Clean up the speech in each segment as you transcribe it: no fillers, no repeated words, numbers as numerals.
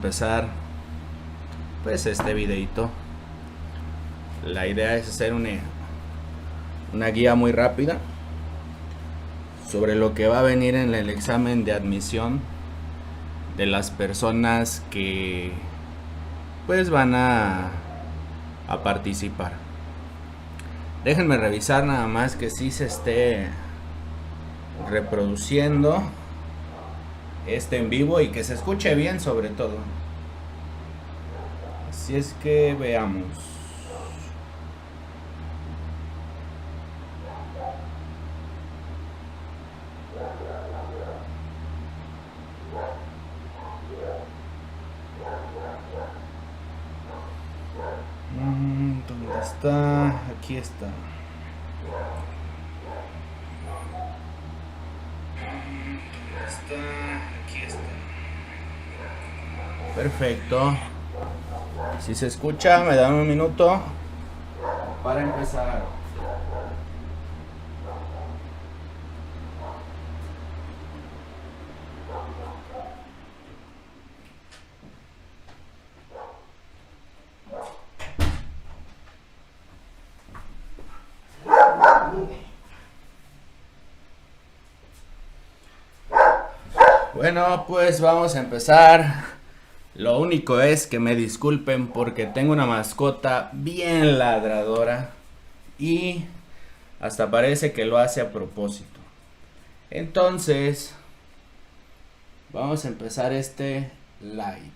Empezar pues este videito. La idea es hacer una guía muy rápida sobre lo que va a venir en el examen de admisión de las personas que pues van a participar. Déjenme revisar nada más que sí se esté reproduciendo en vivo y que se escuche bien sobre todo. Así es que veamos. ¿Dónde está? Aquí está. Aquí está. Perfecto. Si se escucha, me dan un minuto para empezar. Bueno, pues vamos a empezar. Lo único es que me disculpen porque tengo una mascota bien ladradora y hasta parece que lo hace a propósito. Entonces, vamos a empezar este live.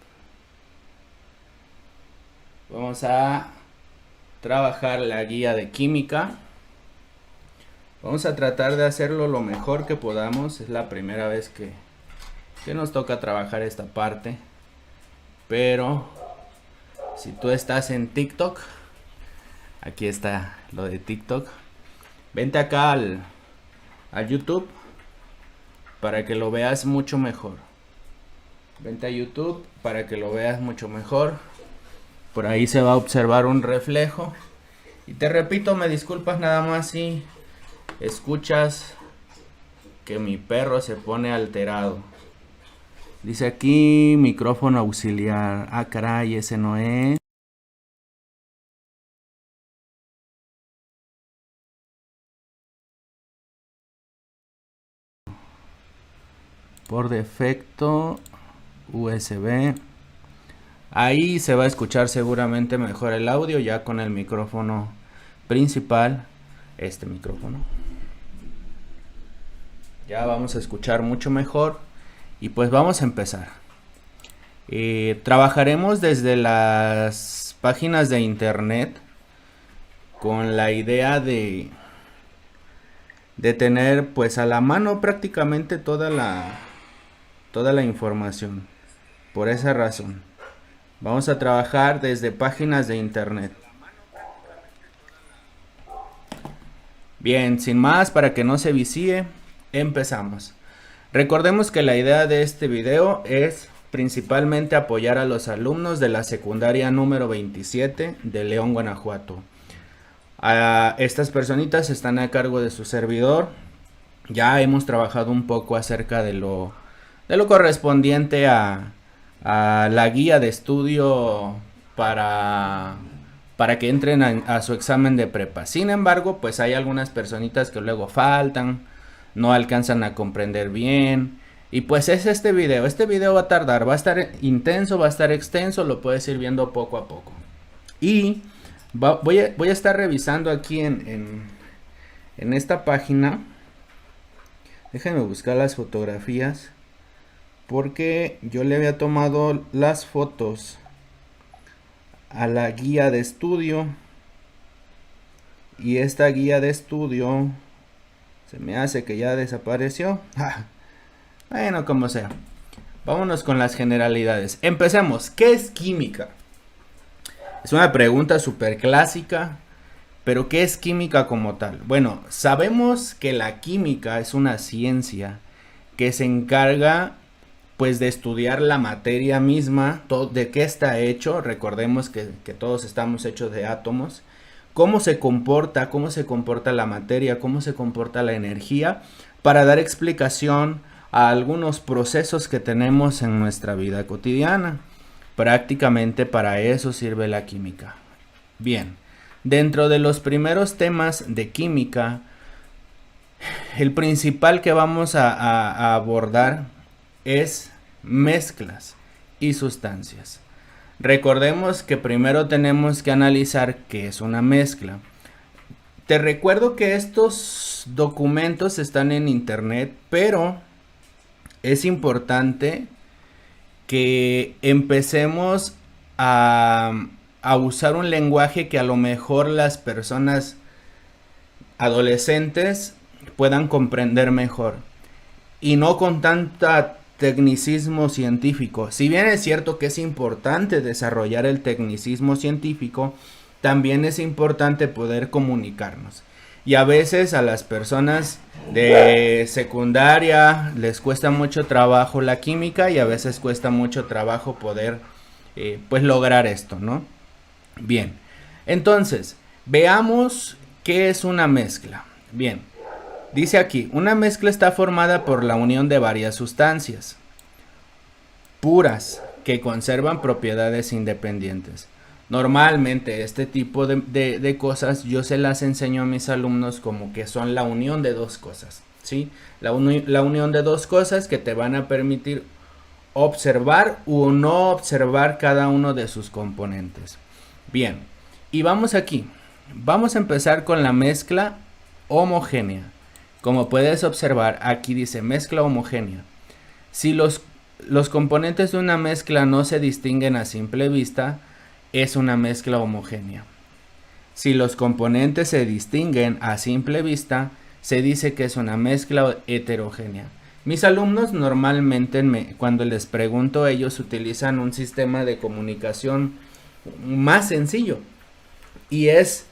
Vamos a trabajar la guía de química. Vamos a tratar de hacerlo lo mejor que podamos. Es la primera vez que nos toca trabajar esta parte. Pero si tú estás en TikTok, aquí está lo de TikTok. Vente acá al YouTube para que lo veas mucho mejor. Vente a YouTube para que lo veas mucho mejor. Por ahí se va a observar un reflejo. Y te repito, me disculpas nada más si escuchas que mi perro se pone alterado. Dice aquí micrófono auxiliar. Ah, caray, ese no es. Por defecto, USB. Ahí se va a escuchar seguramente mejor el audio ya con el micrófono principal. Este micrófono. Ya vamos a escuchar mucho mejor. Y pues vamos a empezar. Trabajaremos desde las páginas de internet con la idea de tener pues a la mano prácticamente toda la información. Por esa razón vamos a trabajar desde páginas de internet. Bien, sin más, para que no se vicie, empezamos. Recordemos que la idea de este video es principalmente apoyar a los alumnos de la secundaria número 27 de León, Guanajuato. Estas personitas están a cargo de su servidor. Ya hemos trabajado un poco acerca de lo correspondiente a la guía de estudio para que entren a su examen de prepa. Sin embargo, pues hay algunas personitas que luego faltan, no alcanzan a comprender bien. Y pues es este video. Este video va a tardar, va a estar intenso, va a estar extenso, lo puedes ir viendo poco a poco. Y voy a estar revisando aquí en esta página. Déjenme buscar las fotografías, porque yo le había tomado las fotos a la guía de estudio. Y esta guía de estudio se me hace que ya desapareció. Bueno, como sea. Vámonos con las generalidades. Empecemos. ¿Qué es química? Es una pregunta súper clásica. Pero ¿qué es química como tal? Bueno, sabemos que la química es una ciencia que se encarga pues de estudiar la materia misma, de qué está hecho. Recordemos que todos estamos hechos de átomos. Cómo se comporta la materia, cómo se comporta la energía, para dar explicación a algunos procesos que tenemos en nuestra vida cotidiana. Prácticamente para eso sirve la química. Bien, dentro de los primeros temas de química, el principal que vamos a abordar es mezclas y sustancias. Recordemos que primero tenemos que analizar qué es una mezcla. Te recuerdo que estos documentos están en internet, pero es importante que empecemos a usar un lenguaje que a lo mejor las personas adolescentes puedan comprender mejor y no con tanta tecnicismo científico. Si bien es cierto que es importante desarrollar el tecnicismo científico, también es importante poder comunicarnos. Y a veces a las personas de secundaria les cuesta mucho trabajo la química y a veces cuesta mucho trabajo poder pues lograr esto, ¿no? Bien, entonces veamos qué es una mezcla. Bien, dice aquí, una mezcla está formada por la unión de varias sustancias puras que conservan propiedades independientes. Normalmente este tipo de cosas yo se las enseño a mis alumnos como que son la unión de dos cosas, ¿sí? La unión de dos cosas que te van a permitir observar o no observar cada uno de sus componentes. Bien, y vamos aquí. Vamos a empezar con la mezcla homogénea. Como puedes observar, aquí dice mezcla homogénea. Si los componentes de una mezcla no se distinguen a simple vista, es una mezcla homogénea. Si los componentes se distinguen a simple vista, se dice que es una mezcla heterogénea. Mis alumnos normalmente cuando les pregunto, ellos utilizan un sistema de comunicación más sencillo y es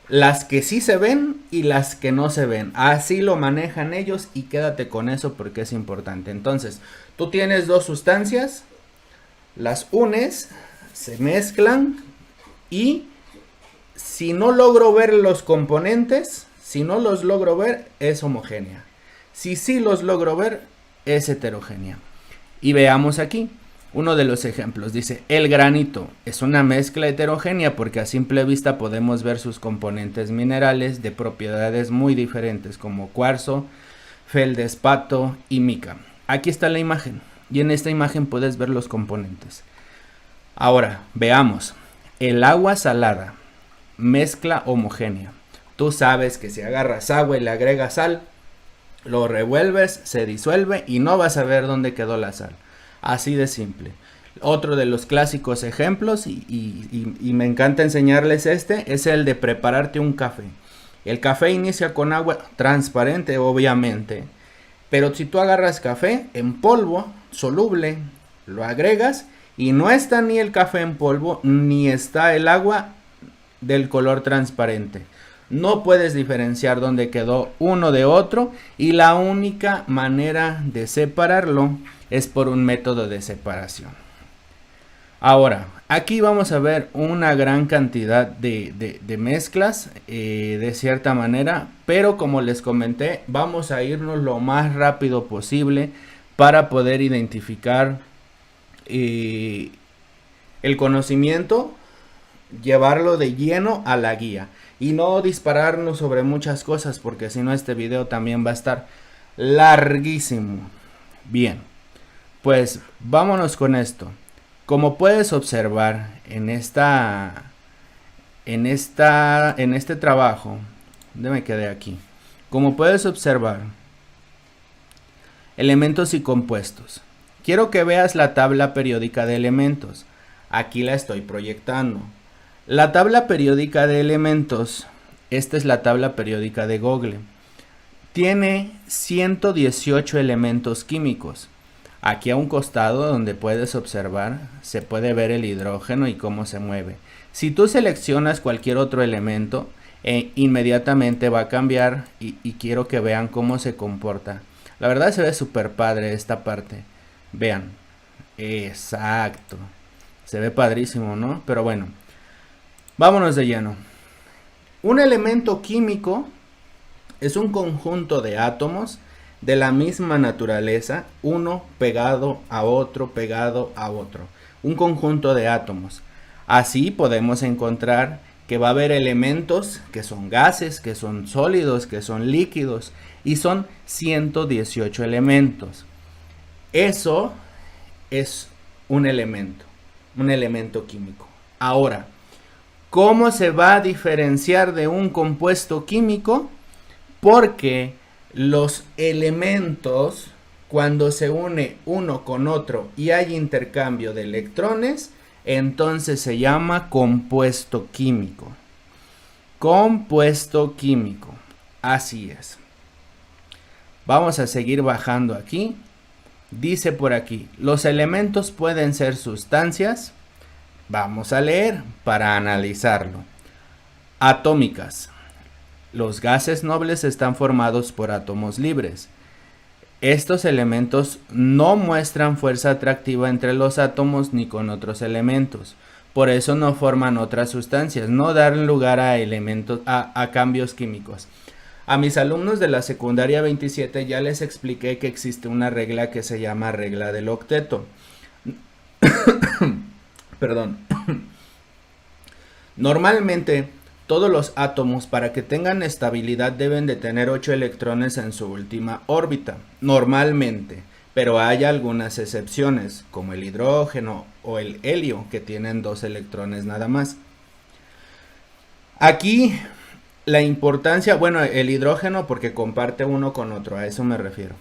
las que sí se ven y las que no se ven. Así lo manejan ellos y quédate con eso porque es importante. Entonces, tú tienes dos sustancias, las unes, se mezclan y si no logro ver los componentes, si no los logro ver, es homogénea. Si sí los logro ver, es heterogénea. Y veamos aquí uno de los ejemplos. Dice, el granito es una mezcla heterogénea porque a simple vista podemos ver sus componentes minerales de propiedades muy diferentes como cuarzo, feldespato y mica. Aquí está la imagen y en esta imagen puedes ver los componentes. Ahora, veamos. El agua salada, mezcla homogénea. Tú sabes que si agarras agua y le agregas sal, lo revuelves, se disuelve y no vas a ver dónde quedó la sal. Así de simple. Otro de los clásicos ejemplos, y me encanta enseñarles este, es el de prepararte un café. El café inicia con agua transparente, obviamente. Pero si tú agarras café en polvo, soluble, lo agregas y no está ni el café en polvo, ni está el agua del color transparente. No puedes diferenciar dónde quedó uno de otro y la única manera de separarlo es por un método de separación. Ahora, aquí vamos a ver una gran cantidad de mezclas de cierta manera, pero como les comenté, vamos a irnos lo más rápido posible para poder identificar el conocimiento, llevarlo de lleno a la guía y no dispararnos sobre muchas cosas porque si no este video también va a estar larguísimo. Bien, pues vámonos con esto. Como puedes observar en este trabajo, ¿dónde me quedé aquí? Como puedes observar, elementos y compuestos. Quiero que veas la tabla periódica de elementos. Aquí la estoy proyectando. La tabla periódica de elementos, esta es la tabla periódica de Google. Tiene 118 elementos químicos. Aquí a un costado donde puedes observar, se puede ver el hidrógeno y cómo se mueve. Si tú seleccionas cualquier otro elemento, inmediatamente va a cambiar y quiero que vean cómo se comporta. La verdad se ve súper padre esta parte. Vean. Exacto. Se ve padrísimo, ¿no? Pero bueno, vámonos de lleno. Un elemento químico es un conjunto de átomos de la misma naturaleza, uno pegado a otro, pegado a otro. un conjunto de átomos. Así podemos encontrar que va a haber elementos que son gases, que son sólidos, que son líquidos, y son 118 elementos. Eso es un elemento químico. Ahora, ¿cómo se va a diferenciar de un compuesto químico? Porque los elementos, cuando se une uno con otro y hay intercambio de electrones, entonces se llama compuesto químico. Compuesto químico. Así es. Vamos a seguir bajando aquí. Dice por aquí, los elementos pueden ser sustancias. Vamos a leer para analizarlo. Atómicas. Los gases nobles están formados por átomos libres. Estos elementos no muestran fuerza atractiva entre los átomos ni con otros elementos. Por eso no forman otras sustancias, no dan lugar a elementos, a cambios químicos. A mis alumnos de la secundaria 27 ya les expliqué que existe una regla que se llama regla del octeto. Perdón. Normalmente todos los átomos, para que tengan estabilidad, deben de tener 8 electrones en su última órbita. Normalmente. Pero hay algunas excepciones, como el hidrógeno o el helio, que tienen 2 electrones nada más. Aquí la importancia, bueno, el hidrógeno porque comparte uno con otro, a eso me refiero.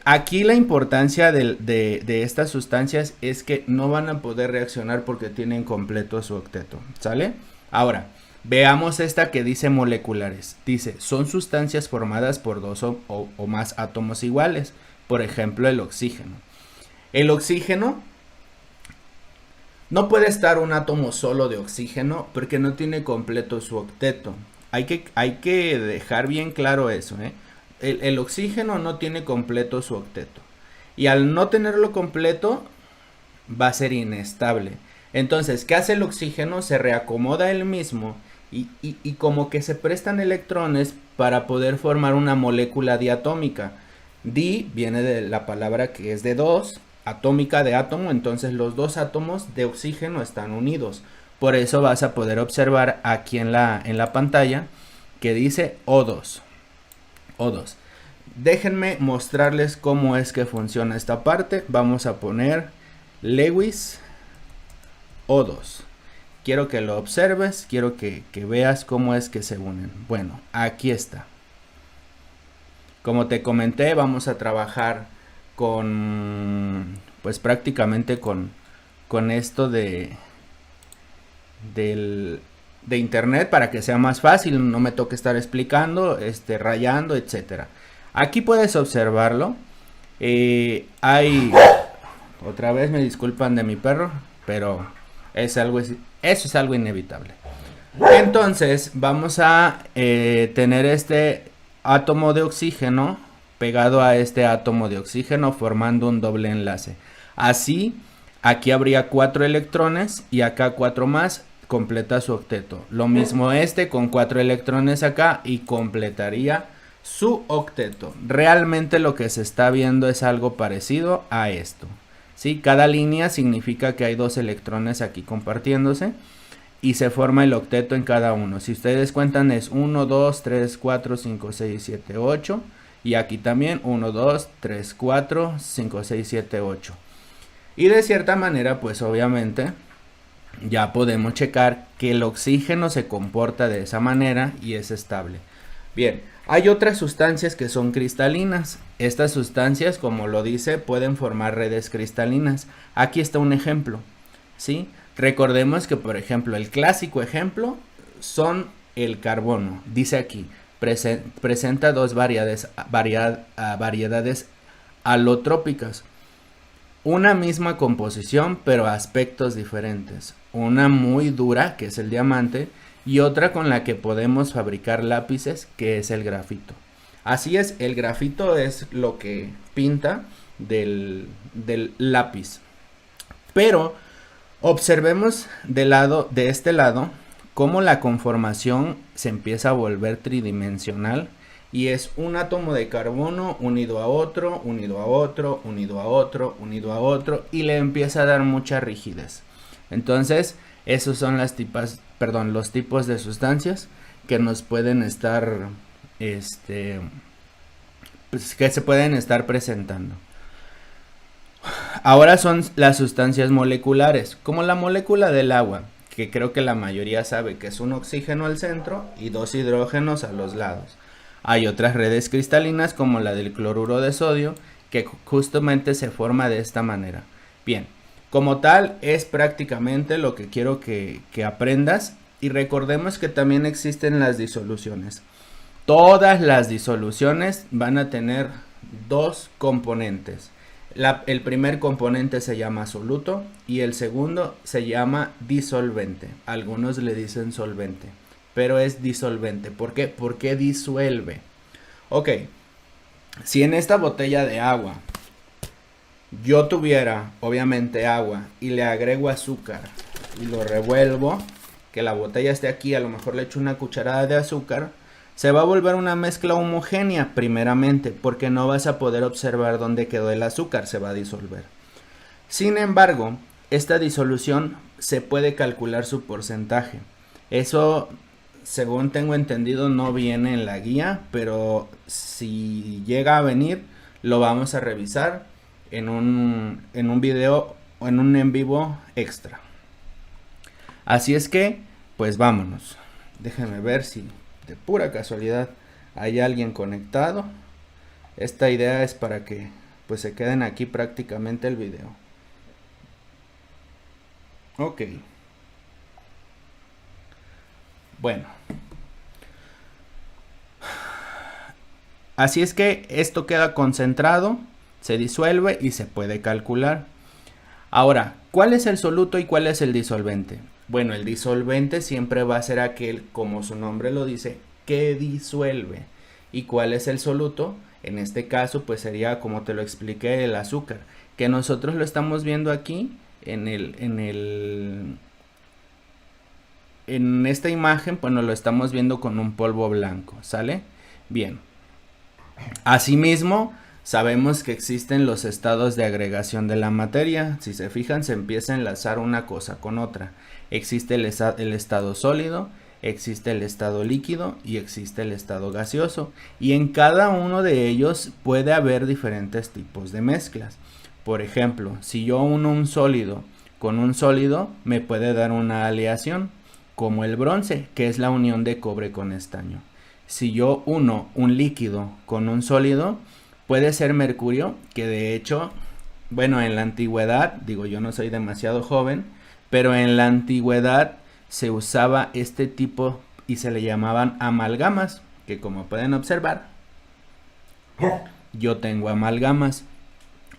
Aquí la importancia de estas sustancias es que no van a poder reaccionar porque tienen completo su octeto, ¿sale? Ahora, veamos esta que dice moleculares. Dice, son sustancias formadas por 2 o más átomos iguales. Por ejemplo, el oxígeno. El oxígeno no puede estar un átomo solo de oxígeno porque no tiene completo su octeto. Hay que dejar bien claro eso, ¿eh? El oxígeno no tiene completo su octeto. Y al no tenerlo completo, va a ser inestable. Entonces, ¿qué hace el oxígeno? Se reacomoda él mismo y como que se prestan electrones para poder formar una molécula diatómica. Di viene de la palabra que es de 2, atómica de átomo, entonces los 2 átomos de oxígeno están unidos. Por eso vas a poder observar aquí en la pantalla que dice O2. O2. Déjenme mostrarles cómo es que funciona esta parte. Vamos a poner Lewis O2. Quiero que lo observes, quiero que veas cómo es que se unen. Bueno, aquí está. Como te comenté, vamos a trabajar con, pues prácticamente con esto de internet para que sea más fácil, no me toque estar explicando, rayando, etcétera. Aquí puedes observarlo. Otra vez me disculpan de mi perro, pero eso es algo inevitable. Entonces vamos a tener este átomo de oxígeno pegado a este átomo de oxígeno formando un doble enlace. Así, aquí habría 4 electrones y acá 4 más, completa su octeto. Lo mismo con 4 electrones acá y completaría su octeto. Realmente lo que se está viendo es algo parecido a esto. ¿Sí? Cada línea significa que hay 2 electrones aquí compartiéndose y se forma el octeto en cada uno. Si ustedes cuentan es 1, 2, 3, 4, 5, 6, 7, 8. Y aquí también 1, 2, 3, 4, 5, 6, 7, 8. Y de cierta manera, pues obviamente, ya podemos checar que el oxígeno se comporta de esa manera y es estable. Bien, hay otras sustancias que son cristalinas. Estas sustancias, como lo dice, pueden formar redes cristalinas. Aquí está un ejemplo, ¿sí? Recordemos que, por ejemplo, el clásico ejemplo son el carbono. Dice aquí, presenta 2 variedades alotrópicas. Una misma composición, pero aspectos diferentes. Una muy dura, que es el diamante, y otra con la que podemos fabricar lápices, que es el grafito. Así es, el grafito es lo que pinta del lápiz. Pero observemos de este lado cómo la conformación se empieza a volver tridimensional y es un átomo de carbono unido a otro, unido a otro, unido a otro, unido a otro, y le empieza a dar mucha rigidez. Entonces, esos son los tipos de sustancias que nos pueden estar, pues, que se pueden estar presentando. Ahora son las sustancias moleculares, como la molécula del agua, que creo que la mayoría sabe que es un oxígeno al centro y dos hidrógenos a los lados. Hay otras redes cristalinas como la del cloruro de sodio, que justamente se forma de esta manera. Bien, como tal es prácticamente lo que quiero que aprendas, y recordemos que también existen las disoluciones. Todas las disoluciones van a tener dos componentes. El primer componente se llama soluto y el segundo se llama disolvente. Algunos le dicen solvente, pero es disolvente. ¿Por qué? Porque disuelve. Ok, si en esta botella de agua yo tuviera obviamente agua y le agrego azúcar y lo revuelvo, que la botella esté aquí, a lo mejor le echo una cucharada de azúcar, se va a volver una mezcla homogénea primeramente, porque no vas a poder observar dónde quedó el azúcar, se va a disolver. Sin embargo, esta disolución se puede calcular su porcentaje. Eso, según tengo entendido, no viene en la guía, pero si llega a venir, lo vamos a revisar en un video o en un en vivo extra. Así es que, pues vámonos. Déjenme ver si de pura casualidad hay alguien conectado. Esta idea es para que pues se queden aquí prácticamente el video. Ok. Bueno. Así es que esto queda concentrado, se disuelve y se puede calcular. Ahora, ¿cuál es el soluto y cuál es el disolvente? Bueno, el disolvente siempre va a ser aquel, como su nombre lo dice, que disuelve. ¿Y cuál es el soluto? En este caso, pues sería, como te lo expliqué, el azúcar, que nosotros lo estamos viendo aquí en esta imagen, pues nos lo estamos viendo con un polvo blanco, ¿sale? Bien. Asimismo, sabemos que existen los estados de agregación de la materia. Si se fijan, se empieza a enlazar una cosa con otra. Existe el estado sólido, existe el estado líquido y existe el estado gaseoso. Y en cada uno de ellos puede haber diferentes tipos de mezclas. Por ejemplo, si yo uno un sólido con un sólido, me puede dar una aleación, como el bronce, que es la unión de cobre con estaño. Si yo uno un líquido con un sólido, puede ser mercurio, que de hecho, bueno, en la antigüedad, digo, yo no soy demasiado joven, pero en la antigüedad se usaba este tipo y se le llamaban amalgamas, que como pueden observar, yo tengo amalgamas.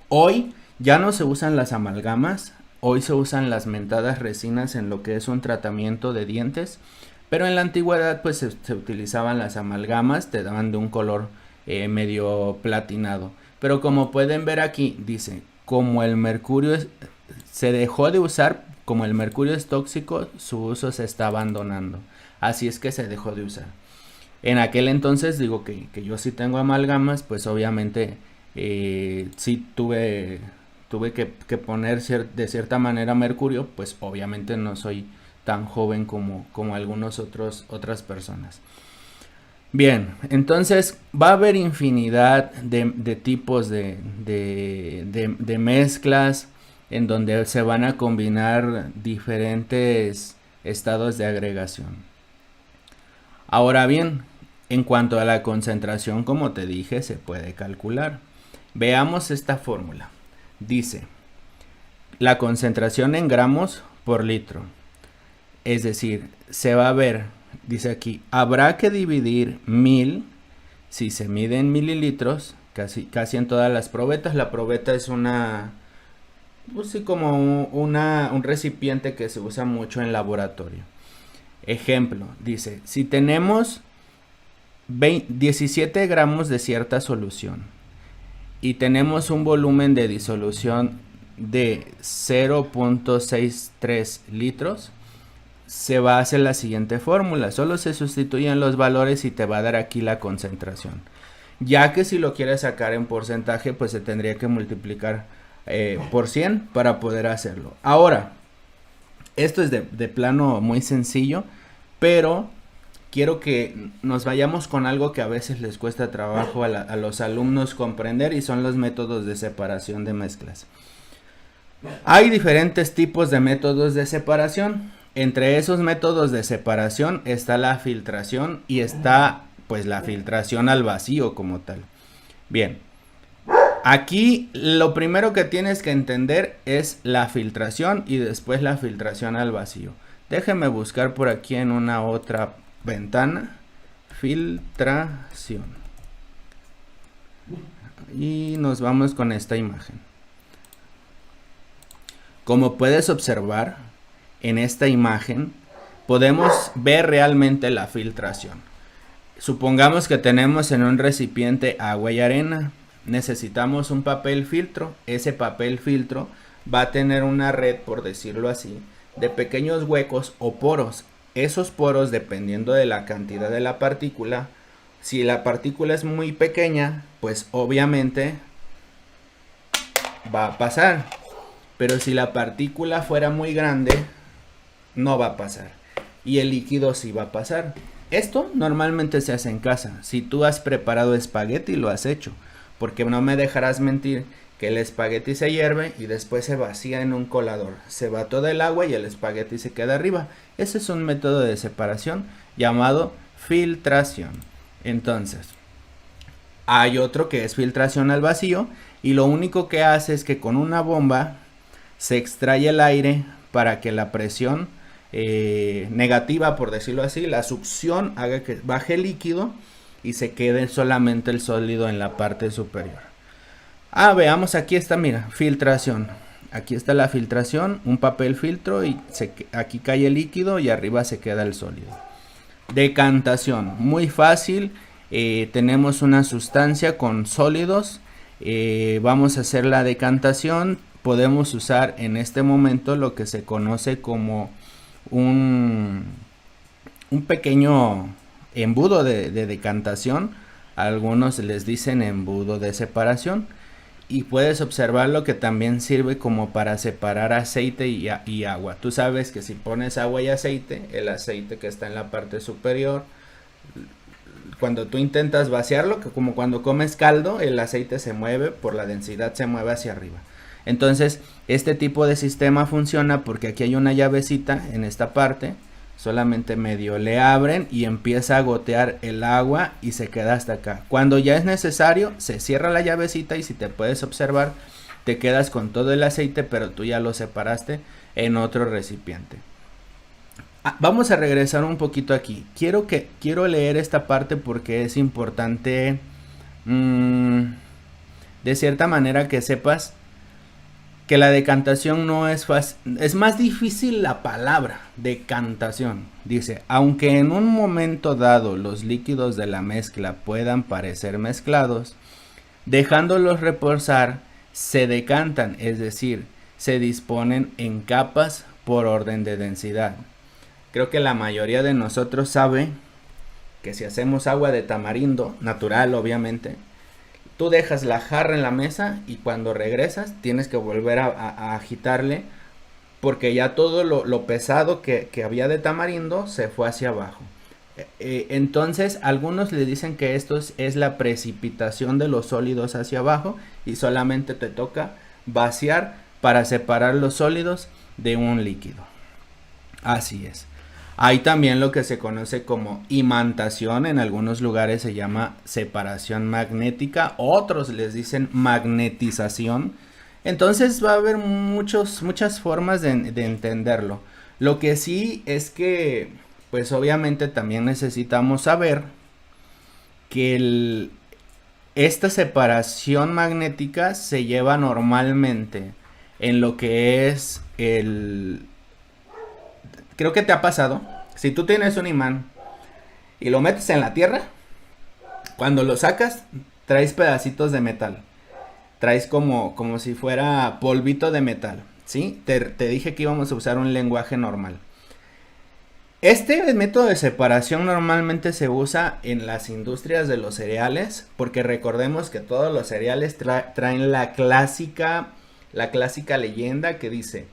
Hoy ya no se usan las amalgamas, hoy se usan las mentadas resinas en lo que es un tratamiento de dientes, pero en la antigüedad pues se utilizaban las amalgamas, te daban de un color medio platinado. Pero como pueden ver aquí, dice, como el mercurio se dejó de usar, como el mercurio es tóxico, su uso se está abandonando. Así es que se dejó de usar. En aquel entonces, digo que yo sí tengo amalgamas, pues obviamente sí tuve que poner de cierta manera mercurio, pues obviamente no soy tan joven como algunos otras personas. Bien, entonces va a haber infinidad de tipos de mezclas en donde se van a combinar diferentes estados de agregación. Ahora bien, en cuanto a la concentración, como te dije, se puede calcular. Veamos esta fórmula. Dice, la concentración en gramos por litro. Es decir, se va a ver, dice aquí, habrá que dividir 1000, si se mide en mililitros, casi en todas las probetas. La probeta es pues sí, como un recipiente que se usa mucho en laboratorio. Ejemplo, dice, si tenemos 17 gramos de cierta solución y tenemos un volumen de disolución de 0.63 litros, se va a hacer la siguiente fórmula. Solo se sustituyen los valores y te va a dar aquí la concentración. Ya que si lo quieres sacar en porcentaje, pues se tendría que multiplicar por 100 para poder hacerlo. Ahora, esto es de plano muy sencillo, pero quiero que nos vayamos con algo que a veces les cuesta trabajo a los alumnos comprender, y son los métodos de separación de mezclas. Hay diferentes tipos de métodos de separación. Entre esos métodos de separación está la filtración y está pues la filtración al vacío como tal. Bien, aquí lo primero que tienes que entender es la filtración y después la filtración al vacío. Déjenme buscar por aquí en una otra ventana filtración y nos vamos con esta imagen. Como puedes observar en esta imagen, podemos ver realmente la filtración. Supongamos que tenemos en un recipiente agua y arena. Necesitamos un papel filtro. Ese papel filtro va a tener una red, por decirlo así, de pequeños huecos o poros. Esos poros, dependiendo de la cantidad de la partícula, si la partícula es muy pequeña, pues obviamente va a pasar. Pero si la partícula fuera muy grande, no va a pasar. Y el líquido sí va a pasar. Esto normalmente se hace en casa. Si tú has preparado espagueti, lo has hecho. Porque no me dejarás mentir que el espagueti se hierve y después se vacía en un colador. Se va todo el agua y el espagueti se queda arriba. Ese es un método de separación llamado filtración. Entonces, hay otro que es filtración al vacío. Y lo único que hace es que con una bomba se extrae el aire para que la presión negativa, por decirlo así, la succión haga que baje el líquido y se quede solamente el sólido en la parte superior. Veamos, aquí está, mira, filtración. Aquí está la filtración, un papel filtro y aquí cae el líquido y arriba se queda el sólido. Decantación, muy fácil. Tenemos una sustancia con sólidos. Vamos a hacer la decantación. Podemos usar en este momento lo que se conoce como un pequeño embudo de decantación. Algunos les dicen embudo de separación. Y puedes observarlo que también sirve como para separar aceite y agua. Tú sabes que si pones agua y aceite, el aceite que está en la parte superior, cuando tú intentas vaciarlo, que como cuando comes caldo, el aceite se mueve, por la densidad se mueve hacia arriba. Entonces, este tipo de sistema funciona porque aquí hay una llavecita en esta parte, solamente medio le abren y empieza a gotear el agua y se queda hasta acá. Cuando ya es necesario, se cierra la llavecita y si te puedes observar, te quedas con todo el aceite, pero tú ya lo separaste en otro recipiente. Vamos a regresar un poquito aquí. Quiero leer esta parte porque es importante, de cierta manera, que sepas que la decantación no es fácil, es más difícil la palabra decantación. Dice, aunque en un momento dado los líquidos de la mezcla puedan parecer mezclados, dejándolos reposar, se decantan, es decir, se disponen en capas por orden de densidad. Creo que la mayoría de nosotros sabe que si hacemos agua de tamarindo, natural obviamente, tú dejas la jarra en la mesa y cuando regresas tienes que volver a agitarle porque ya todo lo pesado que había de tamarindo se fue hacia abajo. Entonces algunos le dicen que esto es la precipitación de los sólidos hacia abajo y solamente te toca vaciar para separar los sólidos de un líquido. Así es. Hay también lo que se conoce como imantación, en algunos lugares se llama separación magnética, otros les dicen magnetización. Entonces va a haber muchas formas de entenderlo. Lo que sí es que, pues obviamente también necesitamos saber que esta separación magnética se lleva normalmente en lo que es creo que te ha pasado, si tú tienes un imán y lo metes en la tierra, cuando lo sacas, traes pedacitos de metal. Traes como si fuera polvito de metal, ¿sí? Te dije que íbamos a usar un lenguaje normal. Este método de separación normalmente se usa en las industrias de los cereales, porque recordemos que todos los cereales traen la clásica leyenda que dice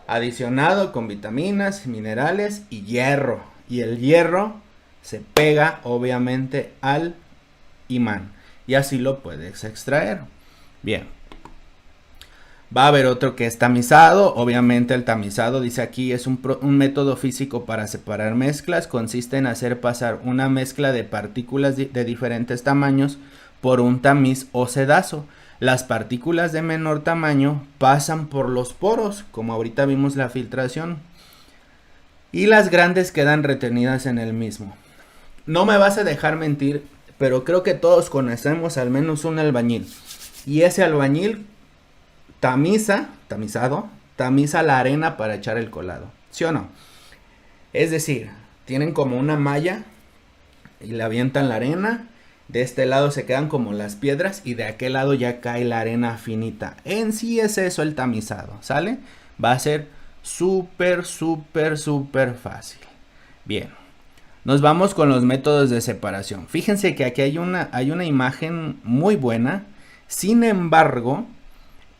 adicionado con vitaminas, minerales y hierro. Y el hierro se pega obviamente al imán y así lo puedes extraer. Bien. Va a haber otro que es tamizado. Obviamente el tamizado, dice aquí, es un método físico para separar mezclas. Consiste en hacer pasar una mezcla de partículas de diferentes tamaños por un tamiz o sedazo. Las partículas de menor tamaño pasan por los poros, como ahorita vimos la filtración, y las grandes quedan retenidas en el mismo. No me vas a dejar mentir, pero creo que todos conocemos al menos un albañil. Y ese albañil tamiza la arena para echar el colado, ¿sí o no? Es decir, tienen como una malla y le avientan la arena. De este lado se quedan como las piedras y de aquel lado ya cae la arena finita. En sí es eso el tamizado, ¿sale? Va a ser súper fácil. Bien, nos vamos con los métodos de separación. Fíjense que aquí hay una imagen muy buena. Sin embargo,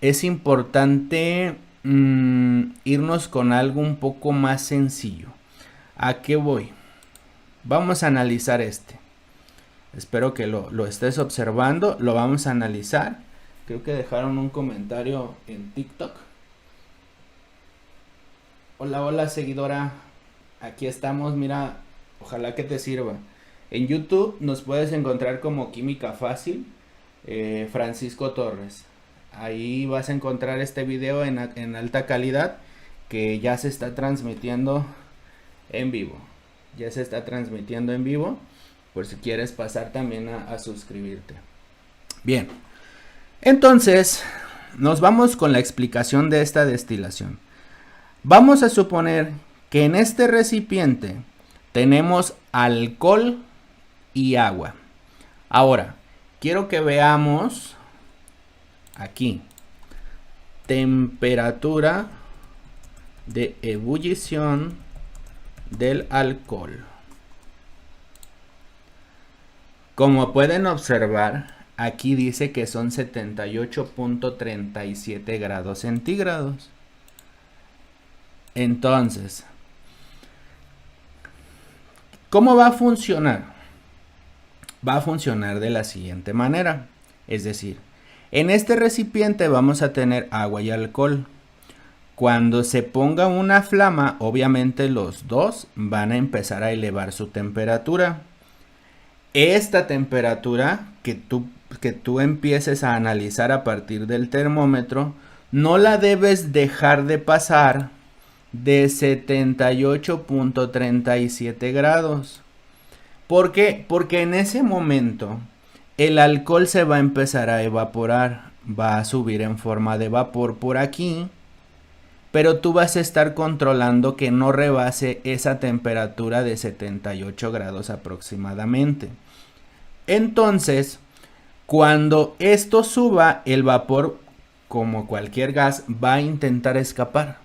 es importante irnos con algo un poco más sencillo. ¿A qué voy? Vamos a analizar este. Espero que lo estés observando. Lo vamos a analizar. Creo que dejaron un comentario en TikTok. Hola seguidora. Aquí estamos, mira. Ojalá que te sirva. En YouTube nos puedes encontrar como Química Fácil. Francisco Torres. Ahí vas a encontrar este video en alta calidad que ya se está transmitiendo en vivo. Por si quieres pasar también a suscribirte. Bien. Entonces, nos vamos con la explicación de esta destilación. Vamos a suponer que en este recipiente tenemos alcohol y agua. Ahora, quiero que veamos aquí, temperatura de ebullición del alcohol. Como pueden observar, aquí dice que son 78.37 grados centígrados. Entonces, ¿cómo va a funcionar? Va a funcionar de la siguiente manera. Es decir, en este recipiente vamos a tener agua y alcohol. Cuando se ponga una flama, obviamente los dos van a empezar a elevar su temperatura. Esta temperatura que tú empieces a analizar a partir del termómetro, no la debes dejar de pasar de 78.37 grados. ¿Por qué? Porque en ese momento el alcohol se va a empezar a evaporar, va a subir en forma de vapor por aquí, pero tú vas a estar controlando que no rebase esa temperatura de 78 grados aproximadamente. Entonces, cuando esto suba, el vapor, como cualquier gas, va a intentar escapar.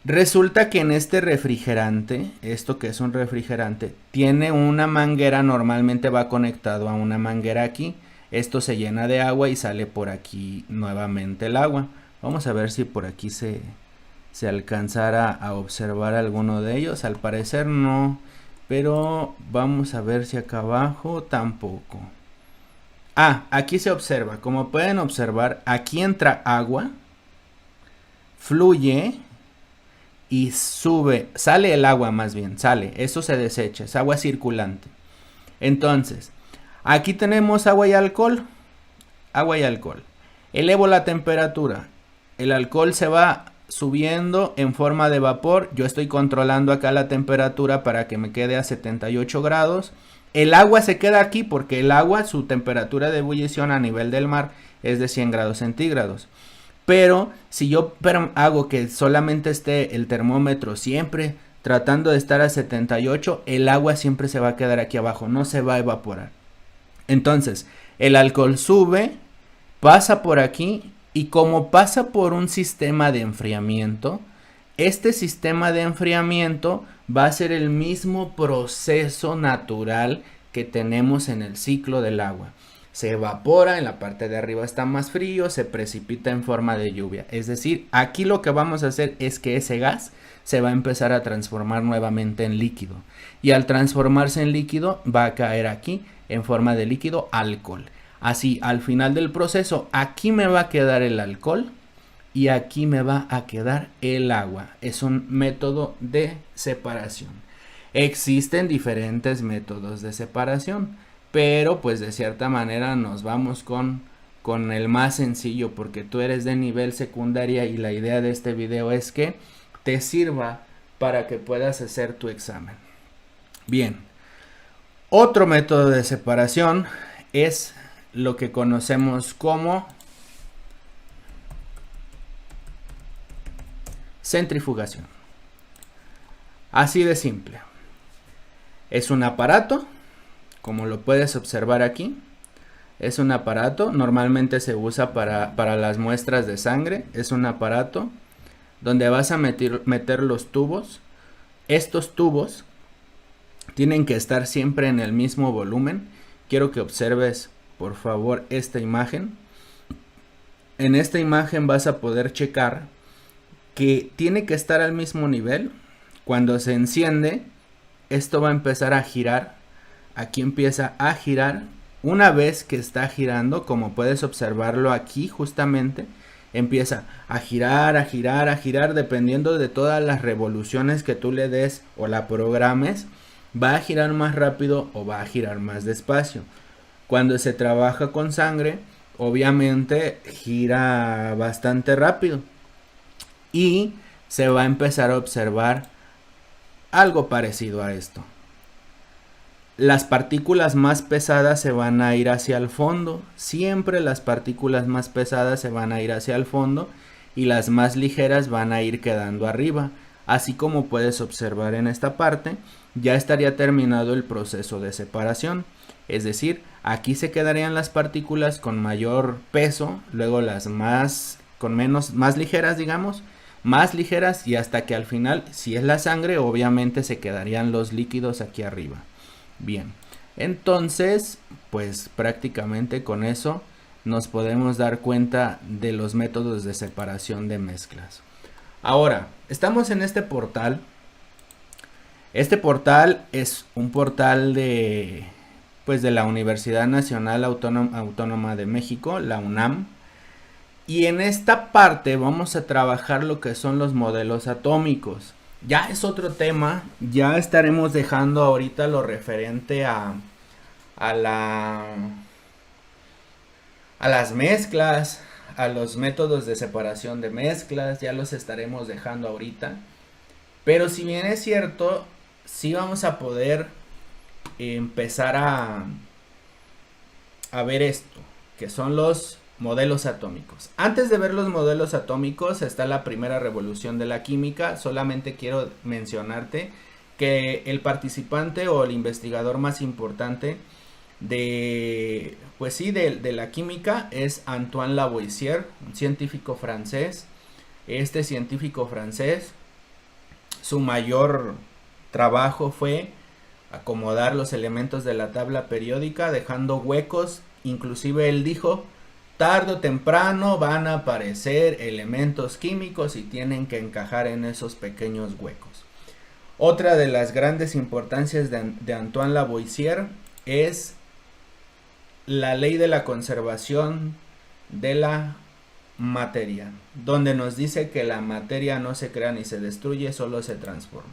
Resulta que en este refrigerante, esto que es un refrigerante, tiene una manguera, normalmente va conectado a una manguera aquí. Esto se llena de agua y sale por aquí nuevamente el agua. Vamos a ver si por aquí se alcanzara a observar alguno de ellos. Al parecer no, pero vamos a ver si acá abajo tampoco. Aquí se observa. Como pueden observar, aquí entra agua, fluye y sale el agua más bien, eso se desecha, es agua circulante. Entonces, aquí tenemos agua y alcohol. Elevo la temperatura. El alcohol se va subiendo en forma de vapor. Yo estoy controlando acá la temperatura para que me quede a 78 grados. El agua se queda aquí porque el agua, su temperatura de ebullición a nivel del mar es de 100 grados centígrados. Pero si yo hago que solamente esté el termómetro siempre tratando de estar a 78, el agua siempre se va a quedar aquí abajo, no se va a evaporar. Entonces, el alcohol sube, pasa por aquí y como pasa por un sistema de enfriamiento, este sistema de enfriamiento va a ser el mismo proceso natural que tenemos en el ciclo del agua. Se evapora, en la parte de arriba está más frío, se precipita en forma de lluvia. Es decir, aquí lo que vamos a hacer es que ese gas se va a empezar a transformar nuevamente en líquido. Y al transformarse en líquido va a caer aquí en forma de líquido alcohol. Así, al final del proceso, aquí me va a quedar el alcohol y aquí me va a quedar el agua. Es un método de separación. Existen diferentes métodos de separación, pero pues de cierta manera nos vamos con el más sencillo, porque tú eres de nivel secundaria y la idea de este video es que te sirva para que puedas hacer tu examen. Bien, otro método de separación es lo que conocemos como centrifugación. Así de simple. Es un aparato, como lo puedes observar aquí. Es un aparato, normalmente se usa para las muestras de sangre. Es un aparato donde vas a meter los tubos. Estos tubos tienen que estar siempre en el mismo volumen. Quiero que observes, por favor, esta imagen. En esta imagen vas a poder checar que tiene que estar al mismo nivel. Cuando se enciende, esto va a empezar a girar. Aquí empieza a girar. Una vez que está girando, como puedes observarlo aquí justamente, empieza a girar, a girar, a girar, dependiendo de todas las revoluciones que tú le des o la programes, va a girar más rápido o va a girar más despacio. Cuando se trabaja con sangre, obviamente gira bastante rápido y se va a empezar a observar algo parecido a esto. Las partículas más pesadas se van a ir hacia el fondo. Siempre las partículas más pesadas se van a ir hacia el fondo y las más ligeras van a ir quedando arriba. Así como puedes observar en esta parte, ya estaría terminado el proceso de separación. Es decir, aquí se quedarían las partículas con mayor peso, luego las más ligeras, digamos, más ligeras, y hasta que al final, si es la sangre, obviamente se quedarían los líquidos aquí arriba. Bien, entonces pues prácticamente con eso nos podemos dar cuenta de los métodos de separación de mezclas. Ahora, estamos en este portal. Este portal es un portal de la Universidad Nacional Autónoma de México, la UNAM. Y en esta parte vamos a trabajar lo que son los modelos atómicos. Ya es otro tema, ya estaremos dejando ahorita lo referente a las mezclas, a los métodos de separación de mezclas, ya los estaremos dejando ahorita. Pero si bien es cierto, sí vamos a poder empezar a ver esto, que son los modelos atómicos. Antes de ver los modelos atómicos está la primera revolución de la química. Solamente quiero mencionarte que el participante o el investigador más importante de la química es Antoine Lavoisier, un científico francés. Este científico francés, su mayor trabajo fue acomodar los elementos de la tabla periódica dejando huecos. Inclusive él dijo: tarde o temprano van a aparecer elementos químicos y tienen que encajar en esos pequeños huecos. Otra de las grandes importancias de Antoine Lavoisier es la ley de la conservación de la materia, donde nos dice que la materia no se crea ni se destruye, solo se transforma.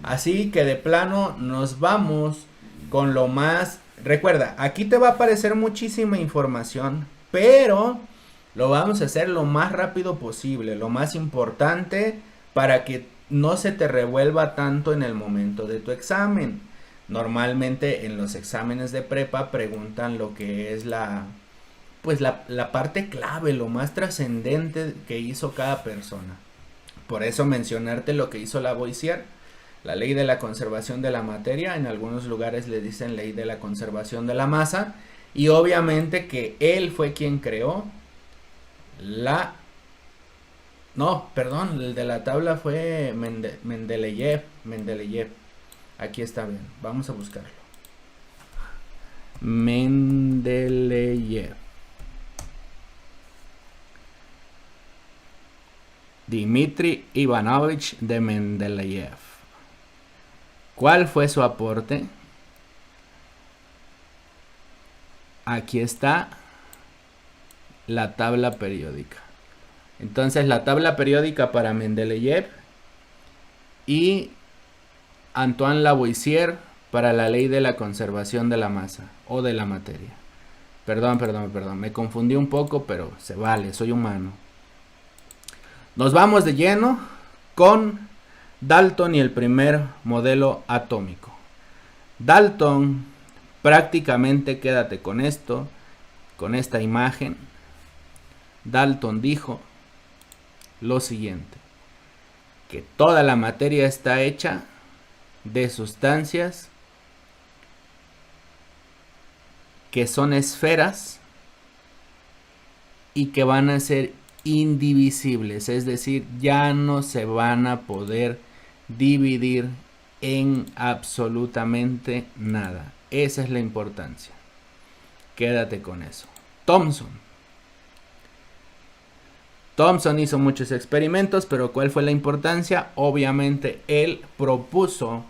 Así que de plano nos vamos con lo más... Recuerda, aquí te va a aparecer muchísima información, pero lo vamos a hacer lo más rápido posible, lo más importante, para que no se te revuelva tanto en el momento de tu examen. Normalmente en los exámenes de prepa preguntan lo que es la parte clave, lo más trascendente que hizo cada persona. Por eso mencionarte lo que hizo Lavoisier, la ley de la conservación de la materia. En algunos lugares le dicen ley de la conservación de la masa. Y obviamente que él fue quien creó la No, perdón, el de la tabla fue Mendeleev. Aquí está bien, vamos a buscarlo. Mendeleev. Dmitri Ivanovich de Mendeleev. ¿Cuál fue su aporte? Aquí está la tabla periódica. Entonces la tabla periódica para Mendeleev y Antoine Lavoisier para la ley de la conservación de la masa o de la materia. Perdón, me confundí un poco, pero se vale, soy humano. Nos vamos de lleno con Dalton y el primer modelo atómico. Dalton, prácticamente quédate con esto, con esta imagen. Dalton dijo lo siguiente, que toda la materia está hecha de sustancias que son esferas y que van a ser indivisibles, es decir, ya no se van a poder dividir en absolutamente nada. Esa es la importancia. Quédate con eso. Thomson hizo muchos experimentos, pero ¿cuál fue la importancia? Obviamente él propuso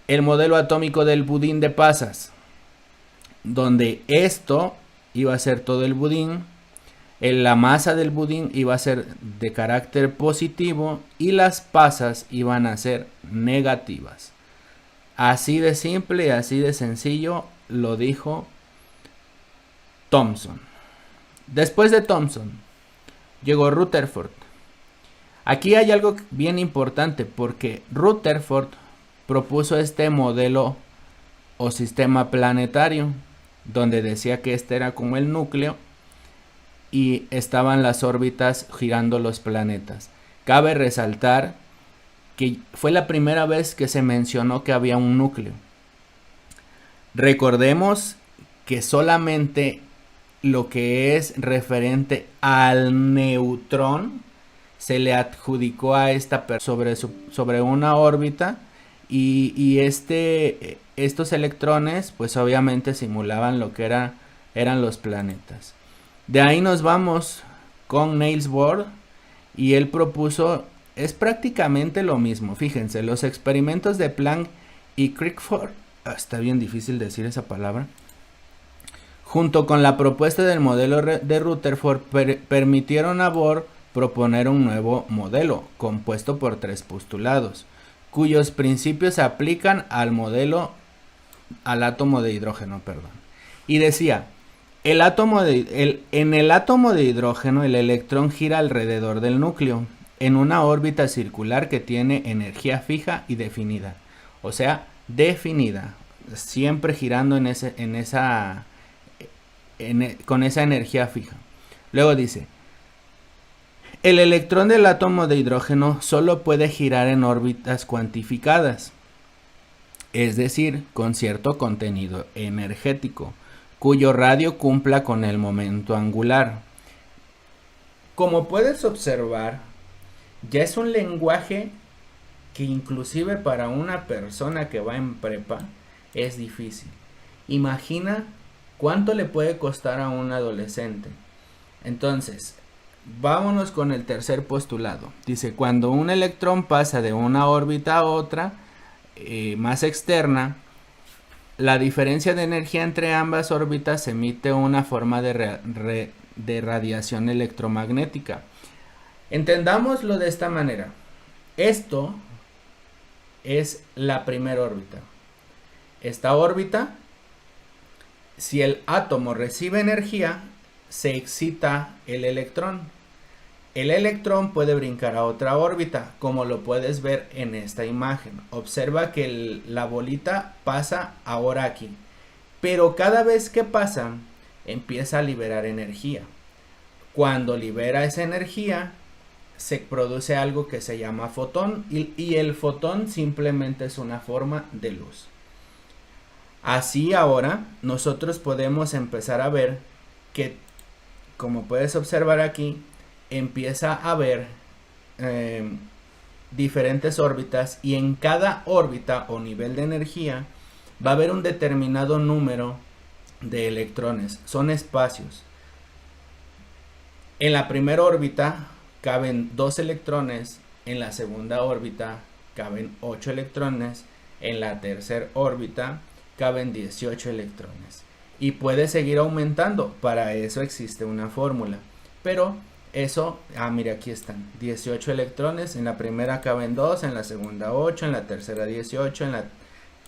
el modelo atómico del budín de pasas, donde esto iba a ser todo el budín, la masa del budín iba a ser de carácter positivo y las pasas iban a ser negativas. Así de simple y así de sencillo lo dijo Thomson. Después de Thomson llegó Rutherford. Aquí hay algo bien importante porque Rutherford propuso este modelo o sistema planetario, donde decía que este era como el núcleo y estaban las órbitas girando los planetas. Cabe resaltar que fue la primera vez que se mencionó que había un núcleo. Recordemos que solamente lo que es referente al neutrón se le adjudicó a esta persona sobre una órbita y estos electrones pues obviamente simulaban lo que eran los planetas. De ahí nos vamos con Niels Bohr y él propuso, es prácticamente lo mismo, fíjense, los experimentos de Planck y Crickford, está bien difícil decir esa palabra, junto con la propuesta del modelo de Rutherford permitieron a Bohr proponer un nuevo modelo compuesto por 3 postulados, cuyos principios se aplican al átomo de hidrógeno, y decía, en el átomo de hidrógeno el electrón gira alrededor del núcleo en una órbita circular que tiene energía fija y definida, o sea, definida, siempre girando con esa energía fija. Luego dice, el electrón del átomo de hidrógeno solo puede girar en órbitas cuantificadas, es decir, con cierto contenido energético, cuyo radio cumpla con el momento angular. Como puedes observar, ya es un lenguaje que inclusive para una persona que va en prepa es difícil. Imagina cuánto le puede costar a un adolescente. Entonces, vámonos con el tercer postulado. Dice, cuando un electrón pasa de una órbita a otra, más externa, la diferencia de energía entre ambas órbitas emite una forma de radiación electromagnética. Entendámoslo de esta manera. Esto es la primera órbita. Esta órbita, si el átomo recibe energía, se excita el electrón. El electrón puede brincar a otra órbita, como lo puedes ver en esta imagen. Observa que la bolita pasa ahora aquí, pero cada vez que pasa, empieza a liberar energía. Cuando libera esa energía, se produce algo que se llama fotón, y el fotón simplemente es una forma de luz. Así ahora, nosotros podemos empezar a ver que, como puedes observar aquí, empieza a haber diferentes órbitas, y en cada órbita o nivel de energía va a haber un determinado número de electrones. Son espacios. En la primera órbita caben 2 electrones, en la segunda órbita caben 8 electrones, en la tercera órbita caben 18 electrones. Y puede seguir aumentando. Para eso existe una fórmula. Pero eso, mira, aquí están 18 electrones. En la primera caben 2, en la segunda 8, en la tercera 18, en la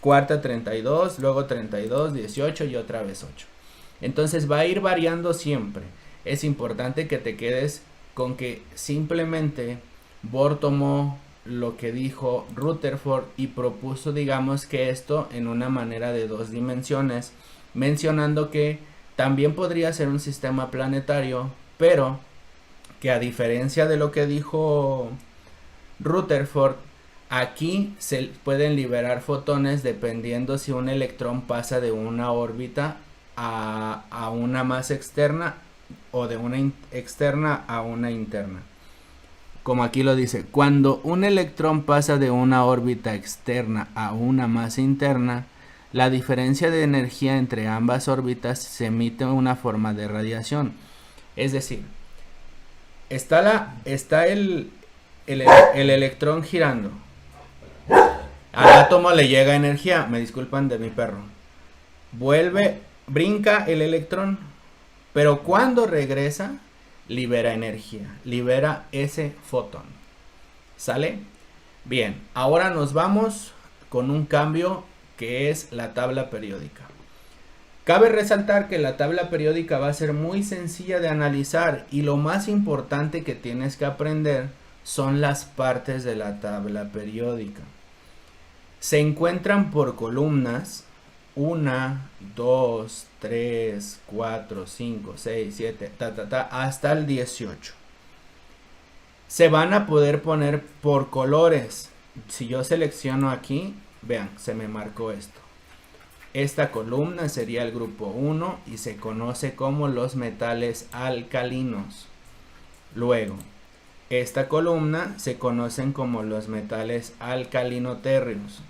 cuarta 32, luego 32, 18 y otra vez 8. Entonces va a ir variando siempre. Es importante que te quedes con que simplemente Bohr tomó lo que dijo Rutherford y propuso, digamos, que esto en una manera de 2 dimensiones, mencionando que también podría ser un sistema planetario, pero que a diferencia de lo que dijo Rutherford, aquí se pueden liberar fotones dependiendo si un electrón pasa de una órbita a una más externa o de una externa a una interna. Como aquí lo dice, cuando un electrón pasa de una órbita externa a una más interna, la diferencia de energía entre ambas órbitas se emite una forma de radiación. Es decir, está el electrón girando. Al átomo le llega energía, me disculpan de mi perro. Brinca el electrón, pero cuando regresa, libera energía, libera ese fotón. ¿Sale? Bien, ahora nos vamos con un cambio que es la tabla periódica. Cabe resaltar que la tabla periódica va a ser muy sencilla de analizar, y lo más importante que tienes que aprender son las partes de la tabla periódica. Se encuentran por columnas: 1, 2, 3, 4, 5, 6, 7, hasta el 18. Se van a poder poner por colores. Si yo selecciono aquí, vean, se me marcó esto. Esta columna sería el grupo 1 y se conoce como los metales alcalinos. Luego, esta columna se conocen como los metales alcalinotérreos.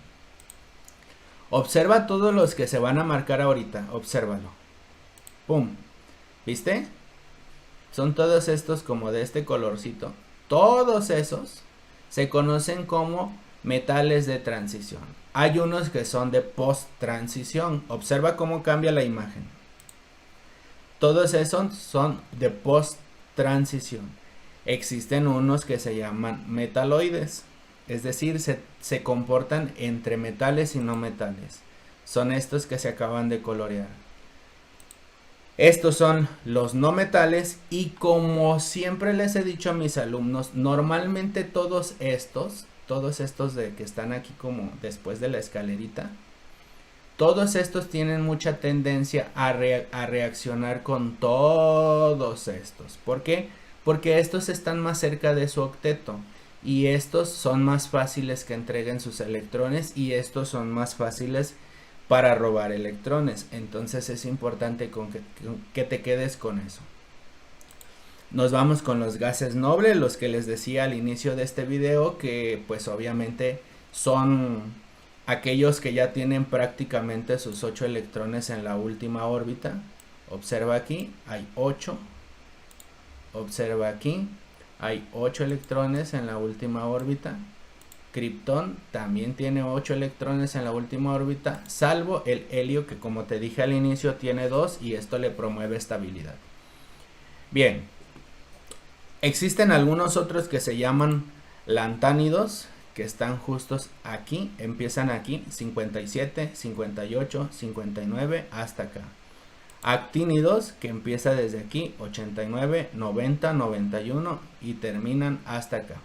Observa todos los que se van a marcar ahorita, obsérvalo. ¡Pum! ¿Viste? Son todos estos como de este colorcito. Todos esos se conocen como metales de transición. Hay unos que son de post-transición. Observa cómo cambia la imagen. Todos esos son de post-transición. Existen unos que se llaman metaloides. Es decir, se comportan entre metales y no metales. Son estos que se acaban de colorear. Estos son los no metales, y como siempre les he dicho a mis alumnos, normalmente todos estos de que están aquí como después de la escalerita, todos estos tienen mucha tendencia a reaccionar con todos estos. ¿Por qué? Porque estos están más cerca de su octeto. Y estos son más fáciles que entreguen sus electrones, y estos son más fáciles para robar electrones. Entonces es importante que te quedes con eso. Nos vamos con los gases nobles, los que les decía al inicio de este video, que pues obviamente son aquellos que ya tienen prácticamente sus 8 electrones en la última órbita. Observa aquí, hay 8. Observa aquí. Hay 8 electrones en la última órbita. Krypton también tiene 8 electrones en la última órbita, salvo el helio, que como te dije al inicio tiene 2, y esto le promueve estabilidad. Bien, existen algunos otros que se llaman lantánidos, que están justos aquí, empiezan aquí, 57, 58, 59, hasta acá. Actínidos, que empieza desde aquí, 89, 90, 91 y terminan hasta acá.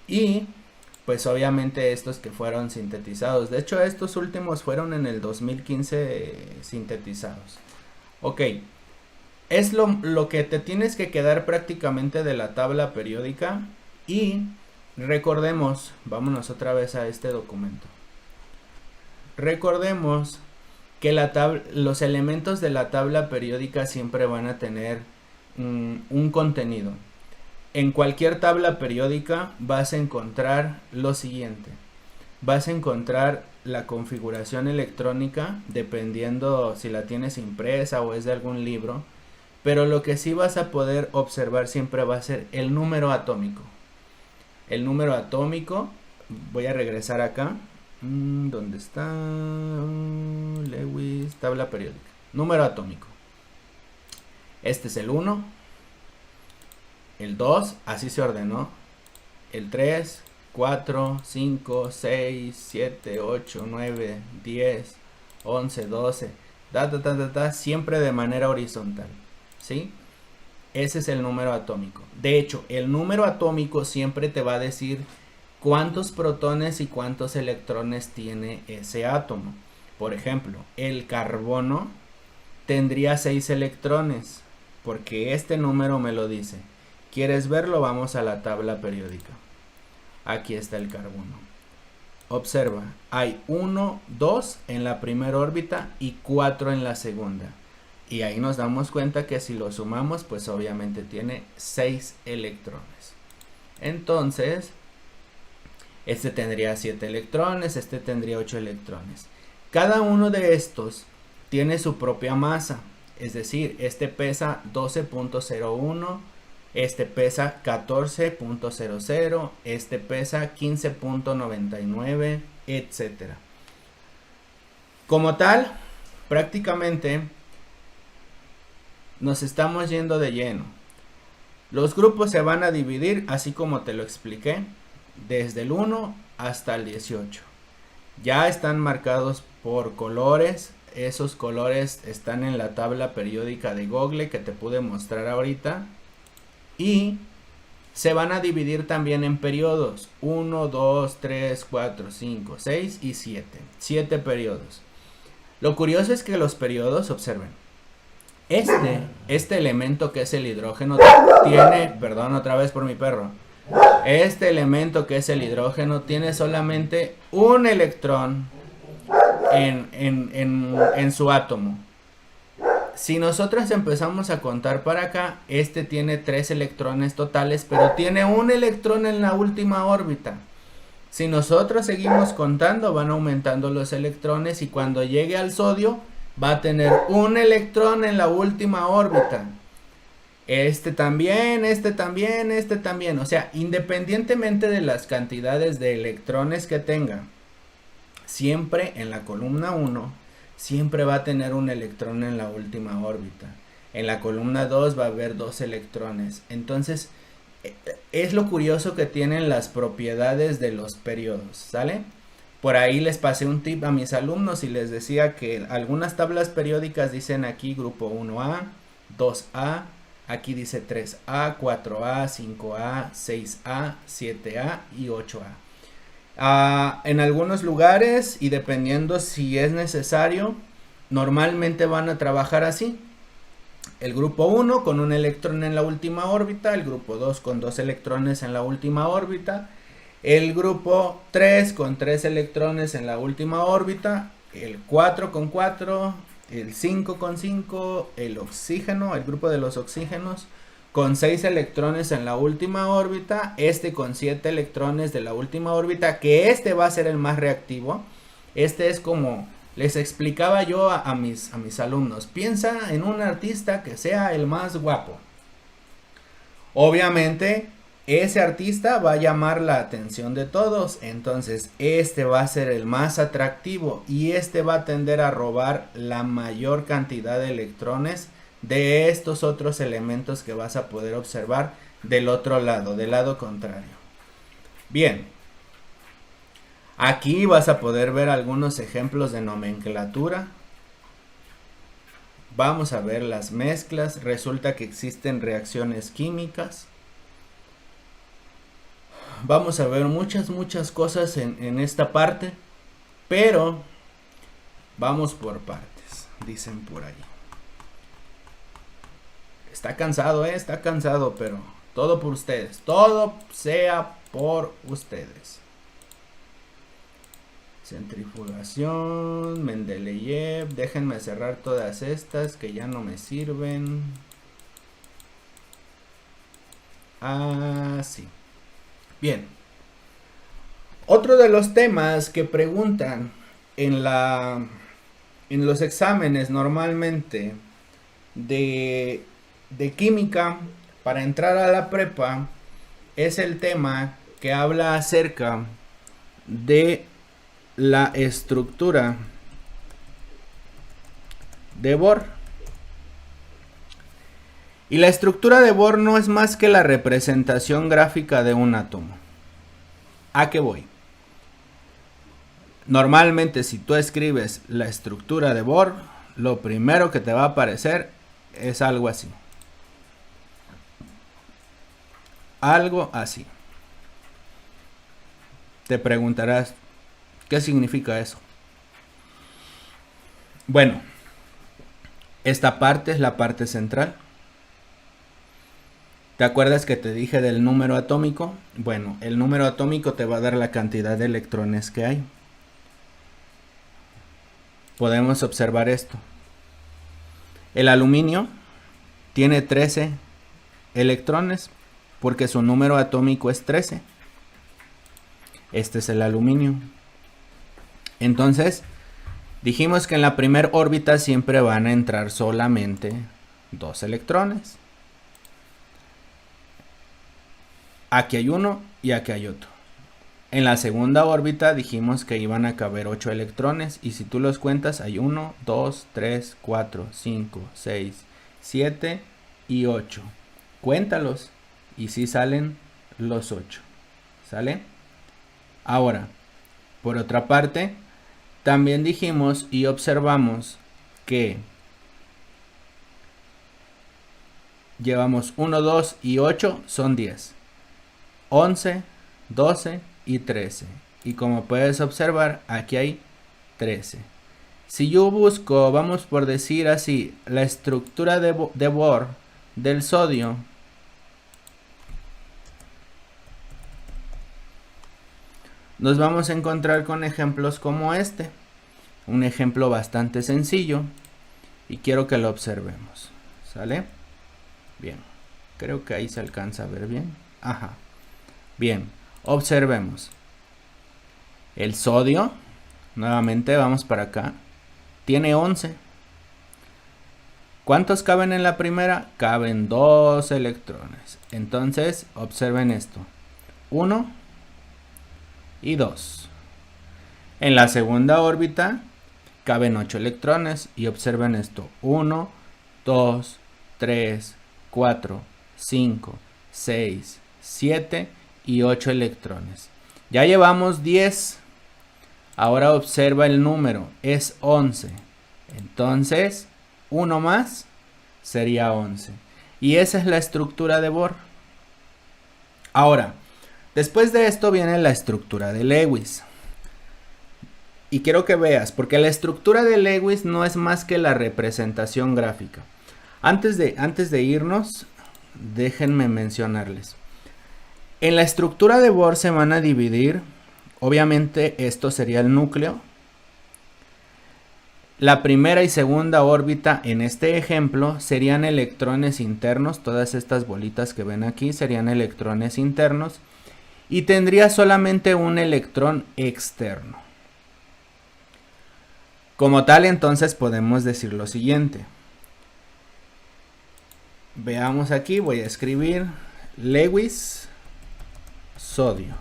Y pues obviamente estos que fueron sintetizados. De hecho, estos últimos fueron en el 2015 sintetizados. Ok, es lo que te tienes que quedar prácticamente de la tabla periódica. Y recordemos, vámonos otra vez a este documento. Recordemos que los elementos de la tabla periódica siempre van a tener un contenido. En cualquier tabla periódica vas a encontrar lo siguiente. Vas a encontrar la configuración electrónica, dependiendo si la tienes impresa o es de algún libro. Pero lo que sí vas a poder observar siempre va a ser el número atómico. El número atómico, voy a regresar acá. ¿Dónde está? Lewis, tabla periódica. Número atómico. Este es el 1. El 2, así se ordenó. El 3, 4, 5, 6, 7, 8, 9, 10, 11, 12. Siempre de manera horizontal. ¿Sí? Ese es el número atómico. De hecho, el número atómico siempre te va a decir cuántos protones y cuántos electrones tiene ese átomo. Por ejemplo, el carbono tendría 6 electrones, porque este número me lo dice. ¿Quieres verlo? Vamos a la tabla periódica. Aquí está el carbono. Observa, hay 1, 2 en la primera órbita y 4 en la segunda. Y ahí nos damos cuenta que si lo sumamos, pues obviamente tiene 6 electrones. Entonces, este tendría 7 electrones, este tendría 8 electrones. Cada uno de estos tiene su propia masa. Es decir, este pesa 12.01, este pesa 14.00, este pesa 15.99, etc. Como tal, prácticamente nos estamos yendo de lleno. Los grupos se van a dividir así como te lo expliqué, desde el 1 hasta el 18. Ya están marcados por colores. Esos colores están en la tabla periódica de Google que te pude mostrar ahorita. Y se van a dividir también en periodos. 1, 2, 3, 4, 5, 6 y 7. 7 periodos. Lo curioso es que los periodos, observen. Este elemento que es el hidrógeno tiene, perdón otra vez por mi perro. Este elemento que es el hidrógeno tiene solamente un electrón en su átomo. Si nosotros empezamos a contar para acá, este tiene 3 electrones totales, pero tiene un electrón en la última órbita. Si nosotros seguimos contando, van aumentando los electrones y cuando llegue al sodio, va a tener un electrón en la última órbita. Este también, este también, este también. O sea, independientemente de las cantidades de electrones que tenga, siempre en la columna 1, siempre va a tener un electrón en la última órbita. En la columna 2 va a haber 2 electrones. Entonces, es lo curioso que tienen las propiedades de los periodos, ¿sale? Por ahí les pasé un tip a mis alumnos y les decía que algunas tablas periódicas dicen aquí grupo 1A, 2A, aquí dice 3A, 4A, 5A, 6A, 7A y 8A. En algunos lugares y dependiendo si es necesario, normalmente van a trabajar así. El grupo 1 con un electrón en la última órbita, el grupo 2 con 2 electrones en la última órbita, el grupo 3 con 3 electrones en la última órbita, el 4 con 4, el 5 con 5, el oxígeno, el grupo de los oxígenos con 6 electrones en la última órbita, este con 7 electrones de la última órbita, que este va a ser el más reactivo. Este es como les explicaba yo a mis alumnos, piensa en un artista que sea el más guapo. Obviamente ese artista va a llamar la atención de todos, entonces este va a ser el más atractivo y este va a tender a robar la mayor cantidad de electrones de estos otros elementos que vas a poder observar del otro lado, del lado contrario. Bien, aquí vas a poder ver algunos ejemplos de nomenclatura. Vamos a ver las mezclas, resulta que existen reacciones químicas. Vamos a ver muchas cosas en esta parte, pero vamos por partes, dicen por ahí. Está cansado, está cansado, pero todo por ustedes, todo sea por ustedes. Centrifugación, Mendeleev, déjenme cerrar todas estas que ya no me sirven. Así. Bien. Otro de los temas que preguntan en los exámenes normalmente de química para entrar a la prepa es el tema que habla acerca de la estructura de Bohr. Y la estructura de Bohr no es más que la representación gráfica de un átomo. ¿A qué voy? Normalmente si tú escribes la estructura de Bohr, lo primero que te va a aparecer es algo así. Algo así. Te preguntarás, ¿qué significa eso? Bueno, esta parte es la parte central. ¿Te acuerdas que te dije del número atómico? Bueno, el número atómico te va a dar la cantidad de electrones que hay. Podemos observar esto. El aluminio tiene 13 electrones porque su número atómico es 13. Este es el aluminio. Entonces, dijimos que en la primera órbita siempre van a entrar solamente 2 electrones. Aquí hay uno y aquí hay otro. En la segunda órbita dijimos que iban a caber 8 electrones y si tú los cuentas hay 1, 2, 3, 4, 5, 6, 7 y 8. Cuéntalos y si salen los 8. ¿Sale? Ahora, por otra parte, también dijimos y observamos que llevamos 1, 2 y 8 son 10. 11, 12 y 13. Y como puedes observar, aquí hay 13. Si yo busco, vamos por decir así, la estructura de Bohr del sodio, nos vamos a encontrar con ejemplos como este. Un ejemplo bastante sencillo y quiero que lo observemos. ¿Sale? Bien. Creo que ahí se alcanza a ver bien. Ajá. Bien. Observemos. El sodio, nuevamente vamos para acá, tiene 11. ¿Cuántos caben en la primera? Caben 2 electrones. Entonces, observen esto. 1 y 2. En la segunda órbita caben 8 electrones y observen esto. 1, 2, 3, 4, 5, 6, 7 y 8 electrones. Ya llevamos 10. Ahora observa el número, es 11. Entonces, 1 más sería 11. Y esa es la estructura de Bohr. Ahora, después de esto viene la estructura de Lewis. Y quiero que veas, porque la estructura de Lewis no es más que la representación gráfica. Antes de irnos, déjenme mencionarles. En la estructura de Bohr se van a dividir, obviamente esto sería el núcleo. La primera y segunda órbita en este ejemplo serían electrones internos, todas estas bolitas que ven aquí serían electrones internos y tendría solamente un electrón externo. Como tal, entonces podemos decir lo siguiente. Veamos aquí, voy a escribir Lewis sodio.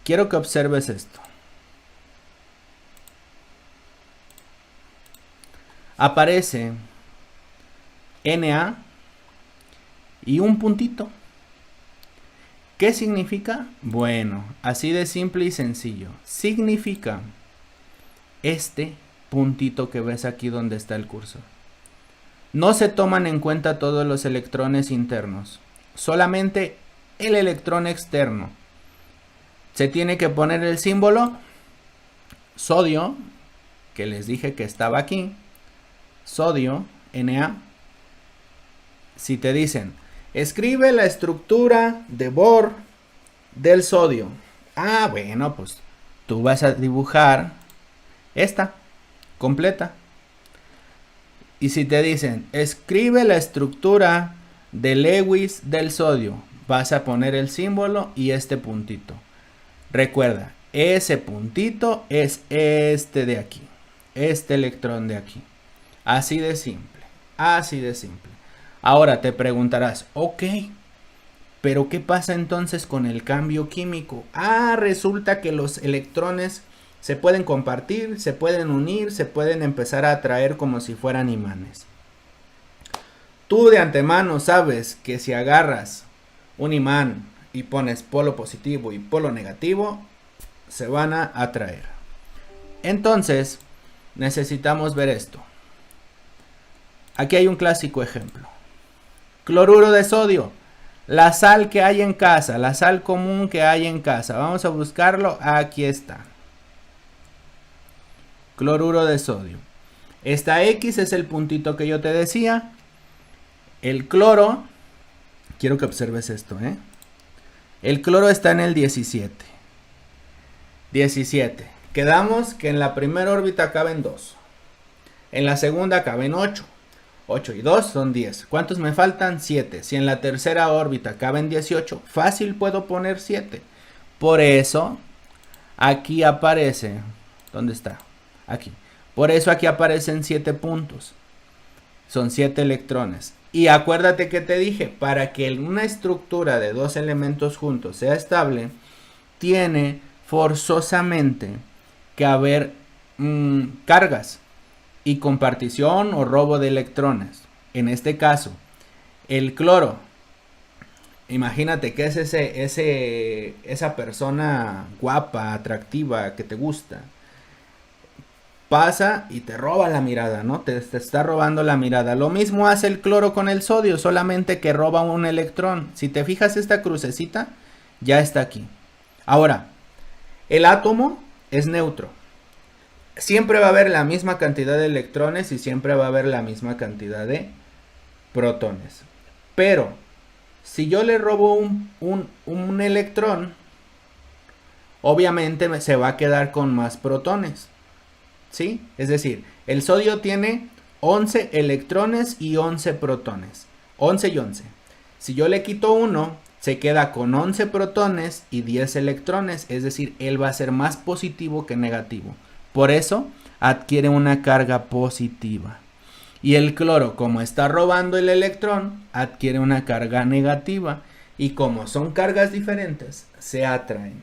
Quiero que observes esto. Aparece Na y un puntito. ¿Qué significa? Bueno, así de simple y sencillo. Significa este puntito que ves aquí donde está el cursor. No se toman en cuenta todos los electrones internos, solamente el electrón externo. Se tiene que poner el símbolo sodio, que les dije que estaba aquí, sodio, Na. Si te dicen, escribe la estructura de Bohr del sodio. Ah, bueno, pues tú vas a dibujar esta, completa. Y si te dicen, escribe la estructura de Lewis del sodio. Vas a poner el símbolo y este puntito. Recuerda, ese puntito es este de aquí. Este electrón de aquí. Así de simple. Así de simple. Ahora te preguntarás, ok, pero ¿qué pasa entonces con el cambio químico? Resulta que los electrones se pueden compartir, se pueden unir, se pueden empezar a atraer como si fueran imanes. Tú de antemano sabes que si agarras un imán y pones polo positivo y polo negativo, se van a atraer. Entonces, necesitamos ver esto. Aquí hay un clásico ejemplo. Cloruro de sodio. La sal que hay en casa, la sal común que hay en casa. Vamos a buscarlo. Aquí está. Cloruro de sodio. Esta X es el puntito que yo te decía. El cloro, quiero que observes esto, el cloro está en el 17. 17. Quedamos que en la primera órbita caben 2. En la segunda caben 8. 8 y 2 son 10. ¿Cuántos me faltan? 7. Si en la tercera órbita caben 18, fácil puedo poner 7. Por eso, aquí aparece, ¿dónde está? Aquí. Por eso aquí aparecen 7 puntos. Son 7 electrones. Y acuérdate que te dije, para que una estructura de dos elementos juntos sea estable, tiene forzosamente que haber cargas y compartición o robo de electrones. En este caso, el cloro, imagínate que es esa persona guapa, atractiva, que te gusta. Pasa y te roba la mirada, ¿no? Te está robando la mirada. Lo mismo hace el cloro con el sodio, solamente que roba un electrón. Si te fijas, esta crucecita ya está aquí. Ahora, el átomo es neutro. Siempre va a haber la misma cantidad de electrones y siempre va a haber la misma cantidad de protones. Pero, si yo le robo un electrón, obviamente se va a quedar con más protones. ¿Sí? Es decir, el sodio tiene 11 electrones y 11 protones. 11 y 11. Si yo le quito uno, se queda con 11 protones y 10 electrones. Es decir, él va a ser más positivo que negativo. Por eso, adquiere una carga positiva. Y el cloro, como está robando el electrón, adquiere una carga negativa. Y como son cargas diferentes, se atraen.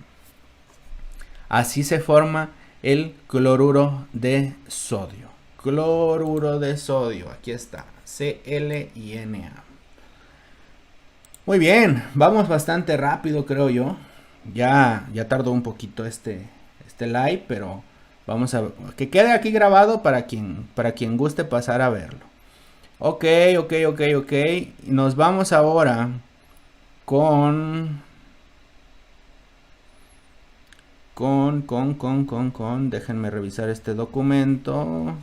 Así se forma el cloruro de sodio. Cloruro de sodio, aquí está, ClNa. Muy bien, vamos bastante rápido, creo yo. Ya tardó un poquito este live, pero vamos a que quede aquí grabado para quien guste pasar a verlo. Ok. Nos vamos ahora con déjenme revisar este documento.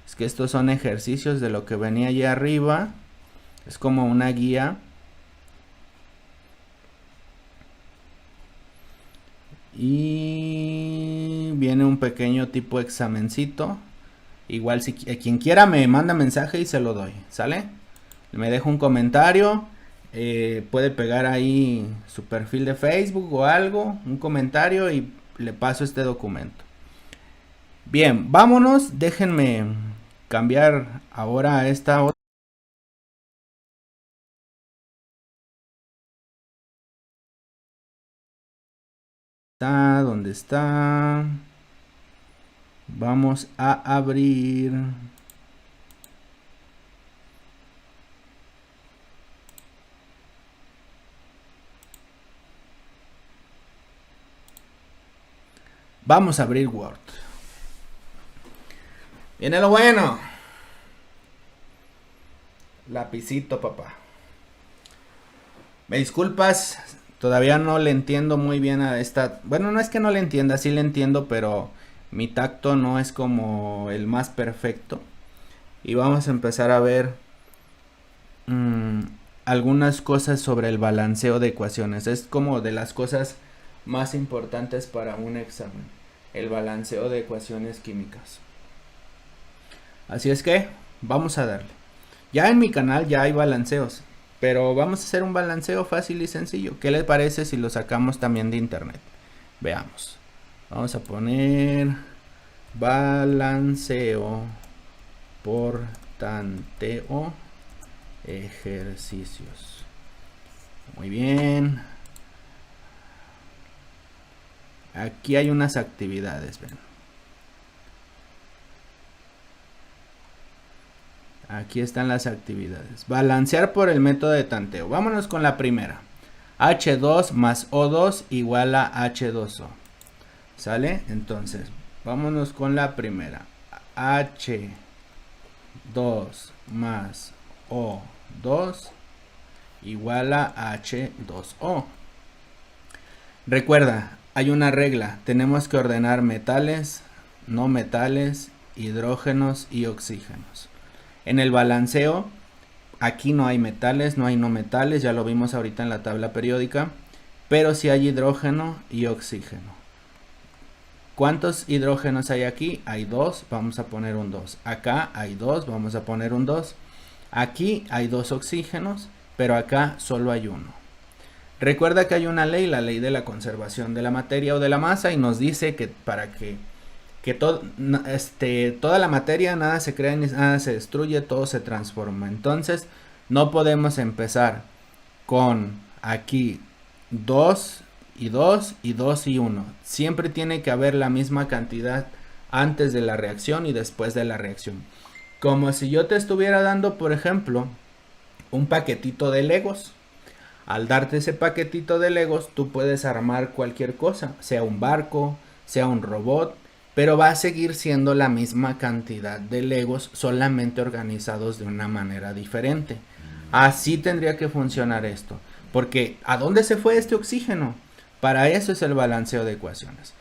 Es que estos son ejercicios de lo que venía allá arriba. Es como una guía. Y viene un pequeño tipo examencito. Igual si quien quiera me manda mensaje y se lo doy, ¿sale? Me deja un comentario. Puede pegar ahí su perfil de Facebook o algo, un comentario y le paso este documento. Bien, vámonos. Déjenme cambiar ahora a esta otra. ¿Dónde está? Vamos a abrir. Vamos a abrir Word. Viene lo bueno. Lapicito, papá. Me disculpas, todavía no le entiendo muy bien a esta. Bueno, no es que no le entienda, sí le entiendo, pero mi tacto no es como el más perfecto. Y vamos a empezar a ver algunas cosas sobre el balanceo de ecuaciones. Es como de las cosas más importantes para un examen. El balanceo de ecuaciones químicas. Así es que vamos a darle. Ya en mi canal ya hay balanceos. pero vamos a hacer un balanceo fácil y sencillo. ¿Qué les parece si lo sacamos también de internet? Veamos. Vamos a poner balanceo por tanteo ejercicios. Muy bien. Aquí hay unas actividades, ven. Aquí están las actividades. Balancear por el método de tanteo. Vámonos con la primera. H2 más O2 igual a H2O. ¿Sale? Entonces, vámonos con la primera. H2 más O2 igual a H2O. Recuerda, hay una regla. Tenemos que ordenar metales, no metales, hidrógenos y oxígenos. En el balanceo, aquí no hay metales, no hay no metales, ya lo vimos ahorita en la tabla periódica, pero sí hay hidrógeno y oxígeno. ¿Cuántos hidrógenos hay aquí? Hay 2, vamos a poner un 2. Acá hay 2, vamos a poner un 2. Aquí hay 2 oxígenos, pero acá solo hay 1. Recuerda que hay una ley, la ley de la conservación de la materia o de la masa, y nos dice que para que toda la materia, nada se crea ni nada se destruye, todo se transforma. Entonces no podemos empezar con aquí 2 y 2 y 2 y 1. Siempre tiene que haber la misma cantidad antes de la reacción y después de la reacción. Como si yo te estuviera dando, por ejemplo, un paquetito de Legos. Al darte ese paquetito de Legos, tú puedes armar cualquier cosa, sea un barco, sea un robot, pero va a seguir siendo la misma cantidad de Legos, solamente organizados de una manera diferente. Así tendría que funcionar esto, porque ¿a dónde se fue este oxígeno? Para eso es el balanceo de ecuaciones.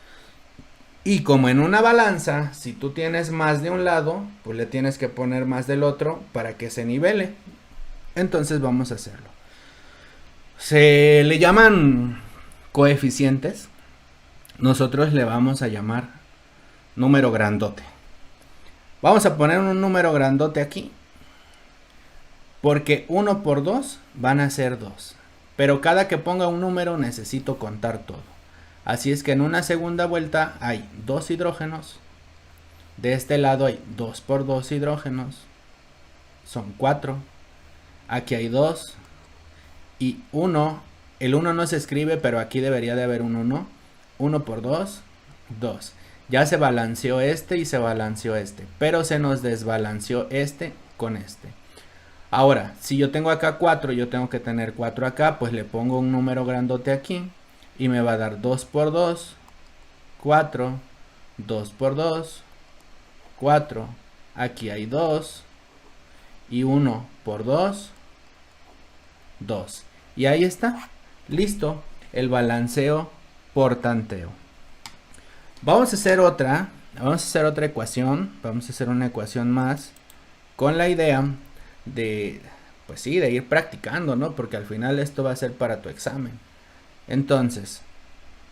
Y como en una balanza, si tú tienes más de un lado, pues le tienes que poner más del otro para que se nivele. Entonces vamos a hacerlo. Se le llaman coeficientes. Nosotros le vamos a llamar número grandote. Vamos a poner un número grandote aquí, porque 1 por 2 van a ser 2. Pero cada que ponga un número necesito contar todo. Así es que en una segunda vuelta hay 2 hidrógenos. De este lado hay 2 por 2 hidrógenos. Son 4. Aquí hay 2. Y 1. El 1 no se escribe, pero aquí debería de haber un 1. 1 por 2, 2. Ya se balanceó este y se balanceó este, pero se nos desbalanceó este con este. Ahora, si yo tengo acá 4, yo tengo que tener 4 acá, pues le pongo un número grandote aquí y me va a dar 2 por 2, 4, 2 por 2, 4, aquí hay 2 y 1 por 2, 2. Y ahí está, listo, el balanceo por tanteo. Vamos a hacer otra ecuación, vamos a hacer una ecuación más con la idea de, pues sí, de ir practicando, ¿no? Porque al final esto va a ser para tu examen. Entonces,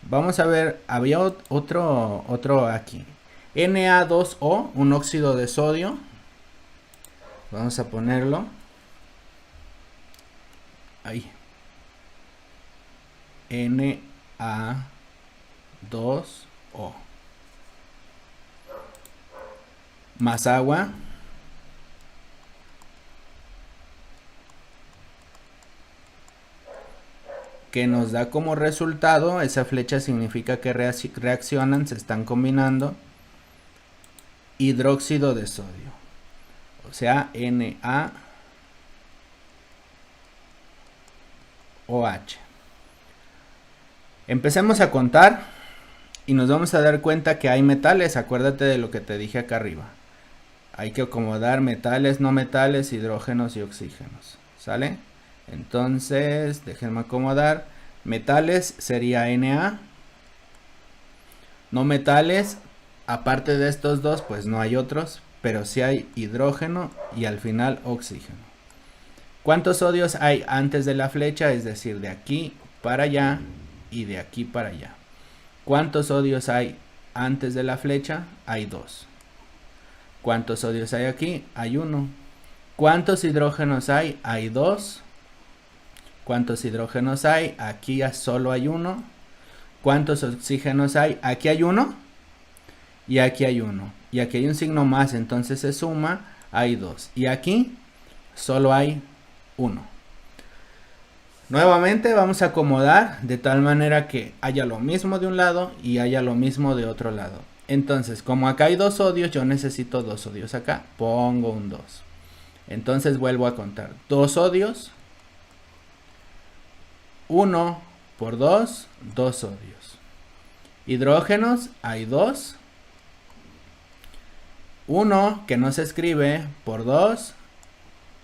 vamos a ver, había otro aquí. Na2O, un óxido de sodio. Vamos a ponerlo. Ahí. Na2O. Más agua. Que nos da como resultado, esa flecha significa que reaccionan, se están combinando, hidróxido de sodio, o sea, NaOH. Empecemos a contar y nos vamos a dar cuenta que hay metales. Acuérdate de lo que te dije acá arriba. Hay que acomodar metales, no metales, hidrógenos y oxígenos. ¿Sale? Entonces, déjenme acomodar. Metales sería Na. No metales, aparte de estos dos, pues no hay otros, pero sí hay hidrógeno y al final oxígeno. ¿Cuántos sodios hay antes de la flecha? Es decir, de aquí para allá y de aquí para allá. ¿Cuántos sodios hay antes de la flecha? Hay 2. ¿Cuántos sodios hay aquí? Hay 1. ¿Cuántos hidrógenos hay? Hay 2. ¿Cuántos hidrógenos hay? Aquí ya solo hay uno. ¿Cuántos oxígenos hay? Aquí hay uno. Y aquí hay uno. Y aquí hay un signo más, entonces se suma, hay 2. Y aquí solo hay 1. Nuevamente vamos a acomodar de tal manera que haya lo mismo de un lado y haya lo mismo de otro lado. Entonces, como acá hay 2 sodios, yo necesito 2 sodios acá. Pongo un 2. Entonces vuelvo a contar. 2 sodios. 1 por 2, 2 sodios. Hidrógenos, hay 2. 1 que no se escribe por 2,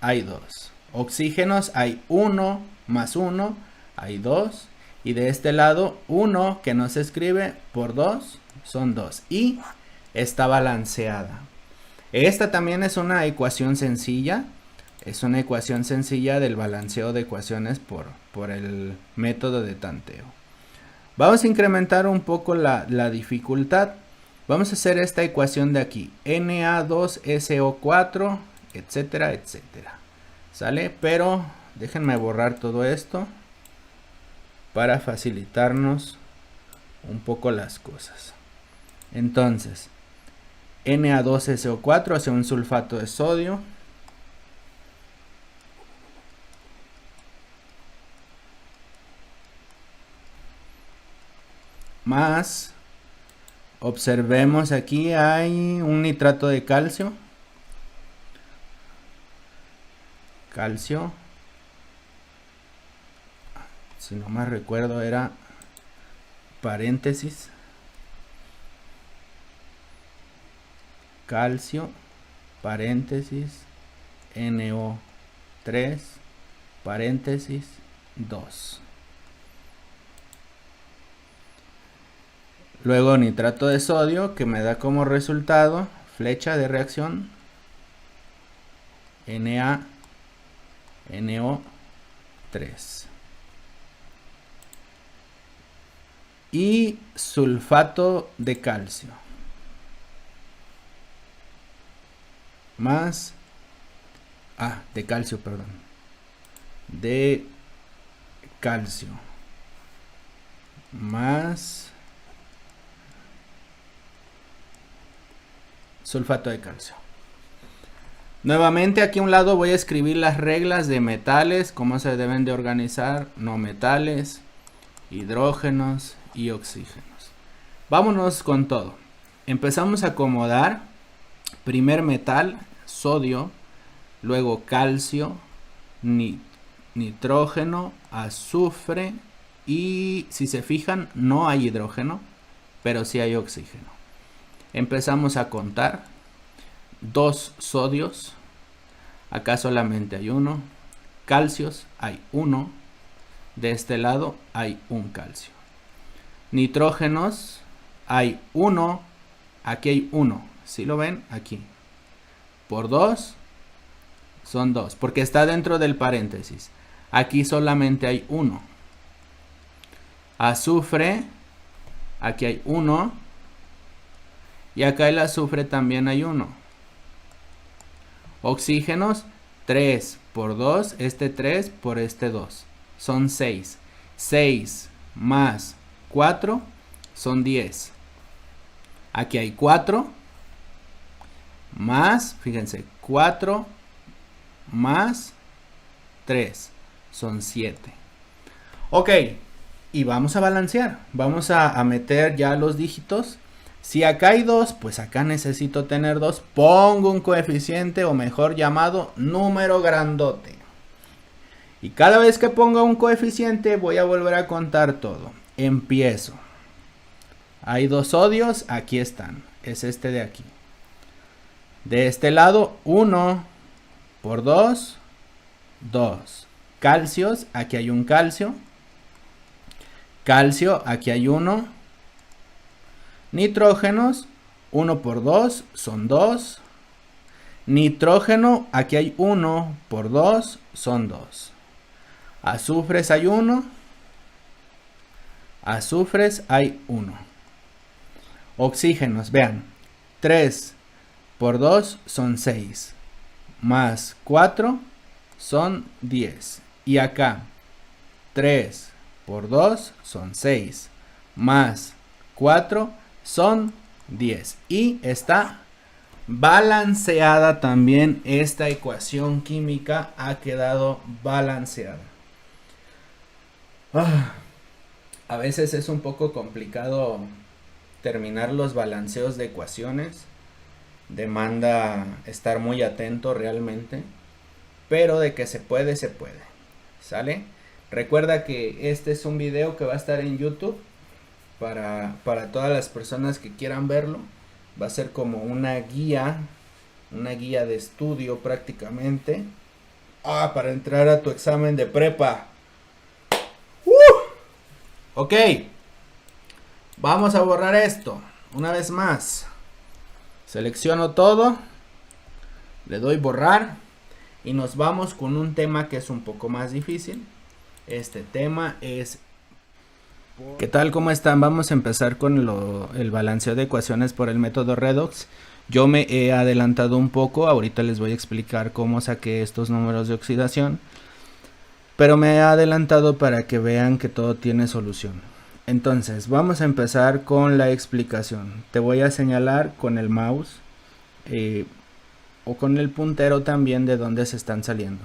hay 2. Oxígenos, hay 1 más 1, hay 2. Y de este lado, 1 que no se escribe por 2, son 2. Y está balanceada. Esta también es una ecuación sencilla. Es una ecuación sencilla del balanceo de ecuaciones por el método de tanteo. Vamos a incrementar un poco la dificultad. Vamos a hacer esta ecuación de aquí. Na2SO4, etcétera, etcétera. ¿Sale? Pero déjenme borrar todo esto para facilitarnos un poco las cosas. Entonces, Na2SO4 hace un sulfato de sodio. Más, observemos aquí hay un nitrato de calcio. Calcio. Si no me recuerdo era paréntesis. Calcio, paréntesis, NO3, paréntesis, 2. Luego nitrato de sodio que me da como resultado flecha de reacción NaNO3. Y sulfato de calcio. Más, de calcio, perdón. De calcio. Más sulfato de calcio. Nuevamente aquí a un lado voy a escribir las reglas de metales, cómo se deben de organizar, no metales, hidrógenos y oxígenos. Vámonos con todo. Empezamos a acomodar. Primer metal, sodio, luego calcio, nitrógeno, azufre y si se fijan no hay hidrógeno, pero sí hay oxígeno. Empezamos a contar. 2 sodios, acá solamente hay 1. Calcios, hay 1. De este lado hay un calcio. Nitrógenos, hay 1. Aquí hay 1. ¿Sí lo ven? Aquí. Por 2 son 2, porque está dentro del paréntesis. Aquí solamente hay 1. Azufre, aquí hay 1. Y acá el azufre también hay 1. Oxígenos, 3 por 2, este 3 por este 2. Son 6. 6 más 4 son 10. Aquí hay 4. Más, fíjense, 4 más 3 son 7. Ok, y vamos a balancear. Vamos a meter ya los dígitos. Si acá hay 2, pues acá necesito tener 2. Pongo un coeficiente, o mejor llamado número grandote. Y cada vez que ponga un coeficiente voy a volver a contar todo. Empiezo. Hay 2 sodios, aquí están. Es este de aquí. De este lado, 1 por 2, 2. Calcios, aquí hay un calcio. Calcio, aquí hay 1. Nitrógenos, 1 por 2 son 2. Nitrógeno, aquí hay 1 por 2 son 2. Azufres hay 1. Azufres hay 1. Oxígenos, vean, 3 por 2 son 6. Más 4 son 10. Y acá 3 por 2 son 6, más 4 son 10. Y está balanceada también. Esta ecuación química ha quedado balanceada. A veces es un poco complicado terminar los balanceos de ecuaciones. Demanda estar muy atento realmente. Pero de que se puede, se puede. ¿Sale? Recuerda que este es un video que va a estar en YouTube para todas las personas que quieran verlo. Va a ser como una guía de estudio prácticamente. Para entrar a tu examen de prepa. Ok. Vamos a borrar esto. Una vez más. Selecciono todo. Le doy borrar. Y nos vamos con un tema que es un poco más difícil. Este tema es... ¿Qué tal? ¿Cómo están? Vamos a empezar con el balanceo de ecuaciones por el método Redox. Yo me he adelantado un poco. Ahorita les voy a explicar cómo saqué estos números de oxidación. Pero me he adelantado para que vean que todo tiene solución. Entonces, vamos a empezar con la explicación. Te voy a señalar con el mouse o con el puntero también de dónde se están saliendo.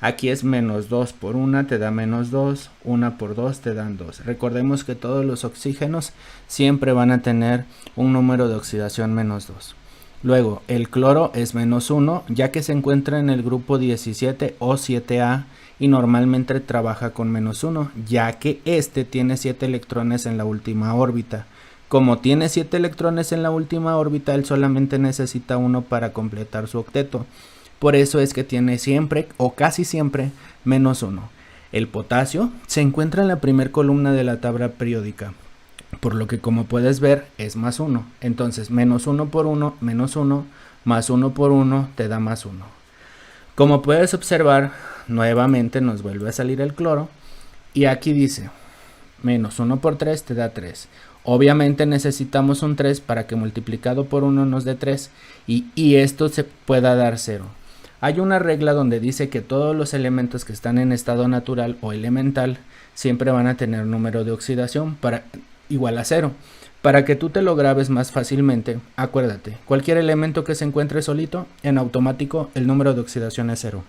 Aquí es menos 2 por 1 te da menos 2, 1 por 2 te dan 2. Recordemos que todos los oxígenos siempre van a tener un número de oxidación menos 2. Luego, el cloro es menos 1, ya que se encuentra en el grupo 17 o 7A y normalmente trabaja con menos 1, ya que este tiene 7 electrones en la última órbita. Como tiene 7 electrones en la última órbita, él solamente necesita 1 para completar su octeto. Por eso es que tiene siempre o casi siempre menos 1. El potasio se encuentra en la primera columna de la tabla periódica, por lo que como puedes ver es más 1. Entonces menos 1 por 1, menos 1, más 1 por 1 te da más 1. Como puedes observar, nuevamente nos vuelve a salir el cloro y aquí dice menos 1 por 3 te da 3. Obviamente necesitamos un 3 para que multiplicado por 1 nos dé 3 y esto se pueda dar 0. Hay una regla donde dice que todos los elementos que están en estado natural o elemental siempre van a tener número de oxidación igual a 0. Para que tú te lo grabes más fácilmente, acuérdate, cualquier elemento que se encuentre solito, en automático el número de oxidación es 0.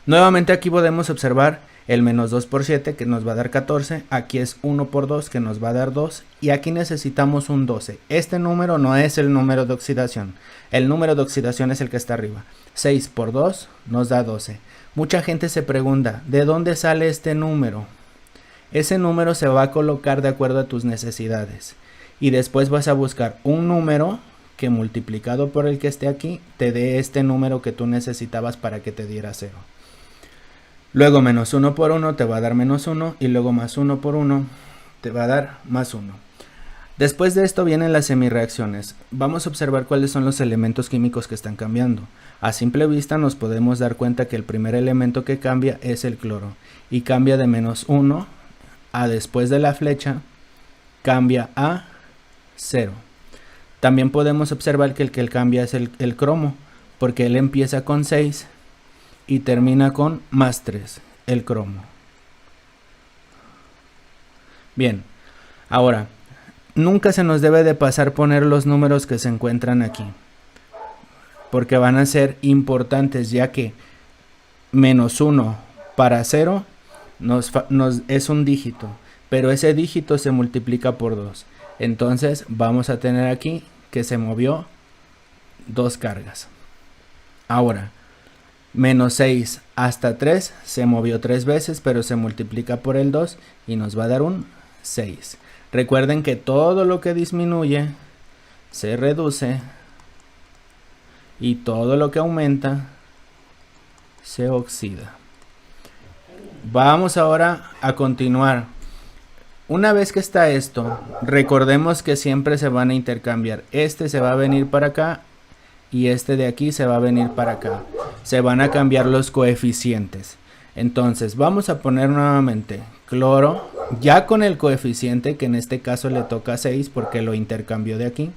Nuevamente aquí podemos observar el menos 2 por 7 que nos va a dar 14, aquí es 1 por 2 que nos va a dar 2 y aquí necesitamos un 12. Este número no es el número de oxidación, el número de oxidación es el que está arriba. 6 por 2 nos da 12. Mucha gente se pregunta, ¿de dónde sale este número? Ese número se va a colocar de acuerdo a tus necesidades y después vas a buscar un número que multiplicado por el que esté aquí te dé este número que tú necesitabas para que te diera 0. Luego menos 1 por 1 te va a dar menos 1 y luego más 1 por 1 te va a dar más 1. Después de esto vienen las semirreacciones. Vamos a observar cuáles son los elementos químicos que están cambiando. A simple vista nos podemos dar cuenta que el primer elemento que cambia es el cloro y cambia de menos 1 a después de la flecha cambia a 0. También podemos observar que el que cambia es el cromo porque él empieza con 6 y termina con más 3, el cromo. Bien, ahora, nunca se nos debe de pasar poner los números que se encuentran aquí, porque van a ser importantes, ya que menos 1 para 0 es un dígito, pero ese dígito se multiplica por 2. Entonces vamos a tener aquí que se movió 2 cargas. Ahora, menos 6 hasta 3 se movió 3 veces, pero se multiplica por el 2 y nos va a dar un 6. Recuerden que todo lo que disminuye se reduce y todo lo que aumenta se oxida. Vamos ahora a continuar. Una vez que está esto, recordemos que siempre se van a intercambiar. Este se va a venir para acá y este de aquí se va a venir para acá. Se van a cambiar los coeficientes. Entonces vamos a poner nuevamente cloro, ya con el coeficiente que en este caso le toca 6 porque lo intercambió de aquí.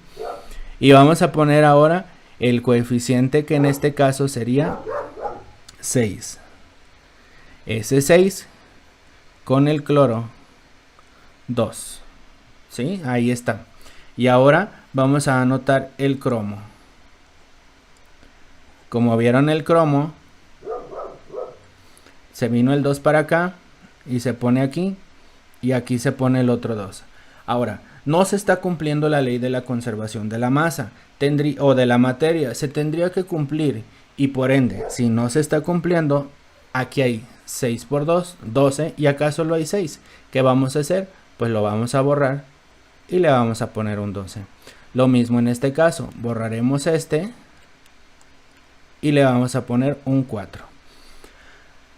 Y vamos a poner ahora el coeficiente que en este caso sería 6. Ese 6 con el cloro 2. ¿Sí? Ahí está. Y ahora vamos a anotar el cromo. Como vieron el cromo, se vino el 2 para acá y se pone aquí y aquí se pone el otro 2. Ahora, no se está cumpliendo la ley de la conservación de la masa o de la materia. Se tendría que cumplir y por ende, si no se está cumpliendo, aquí hay 6 por 2, 12 y acá solo hay 6. ¿Qué vamos a hacer? Pues lo vamos a borrar y le vamos a poner un 12. Lo mismo en este caso, borraremos este y le vamos a poner un 4.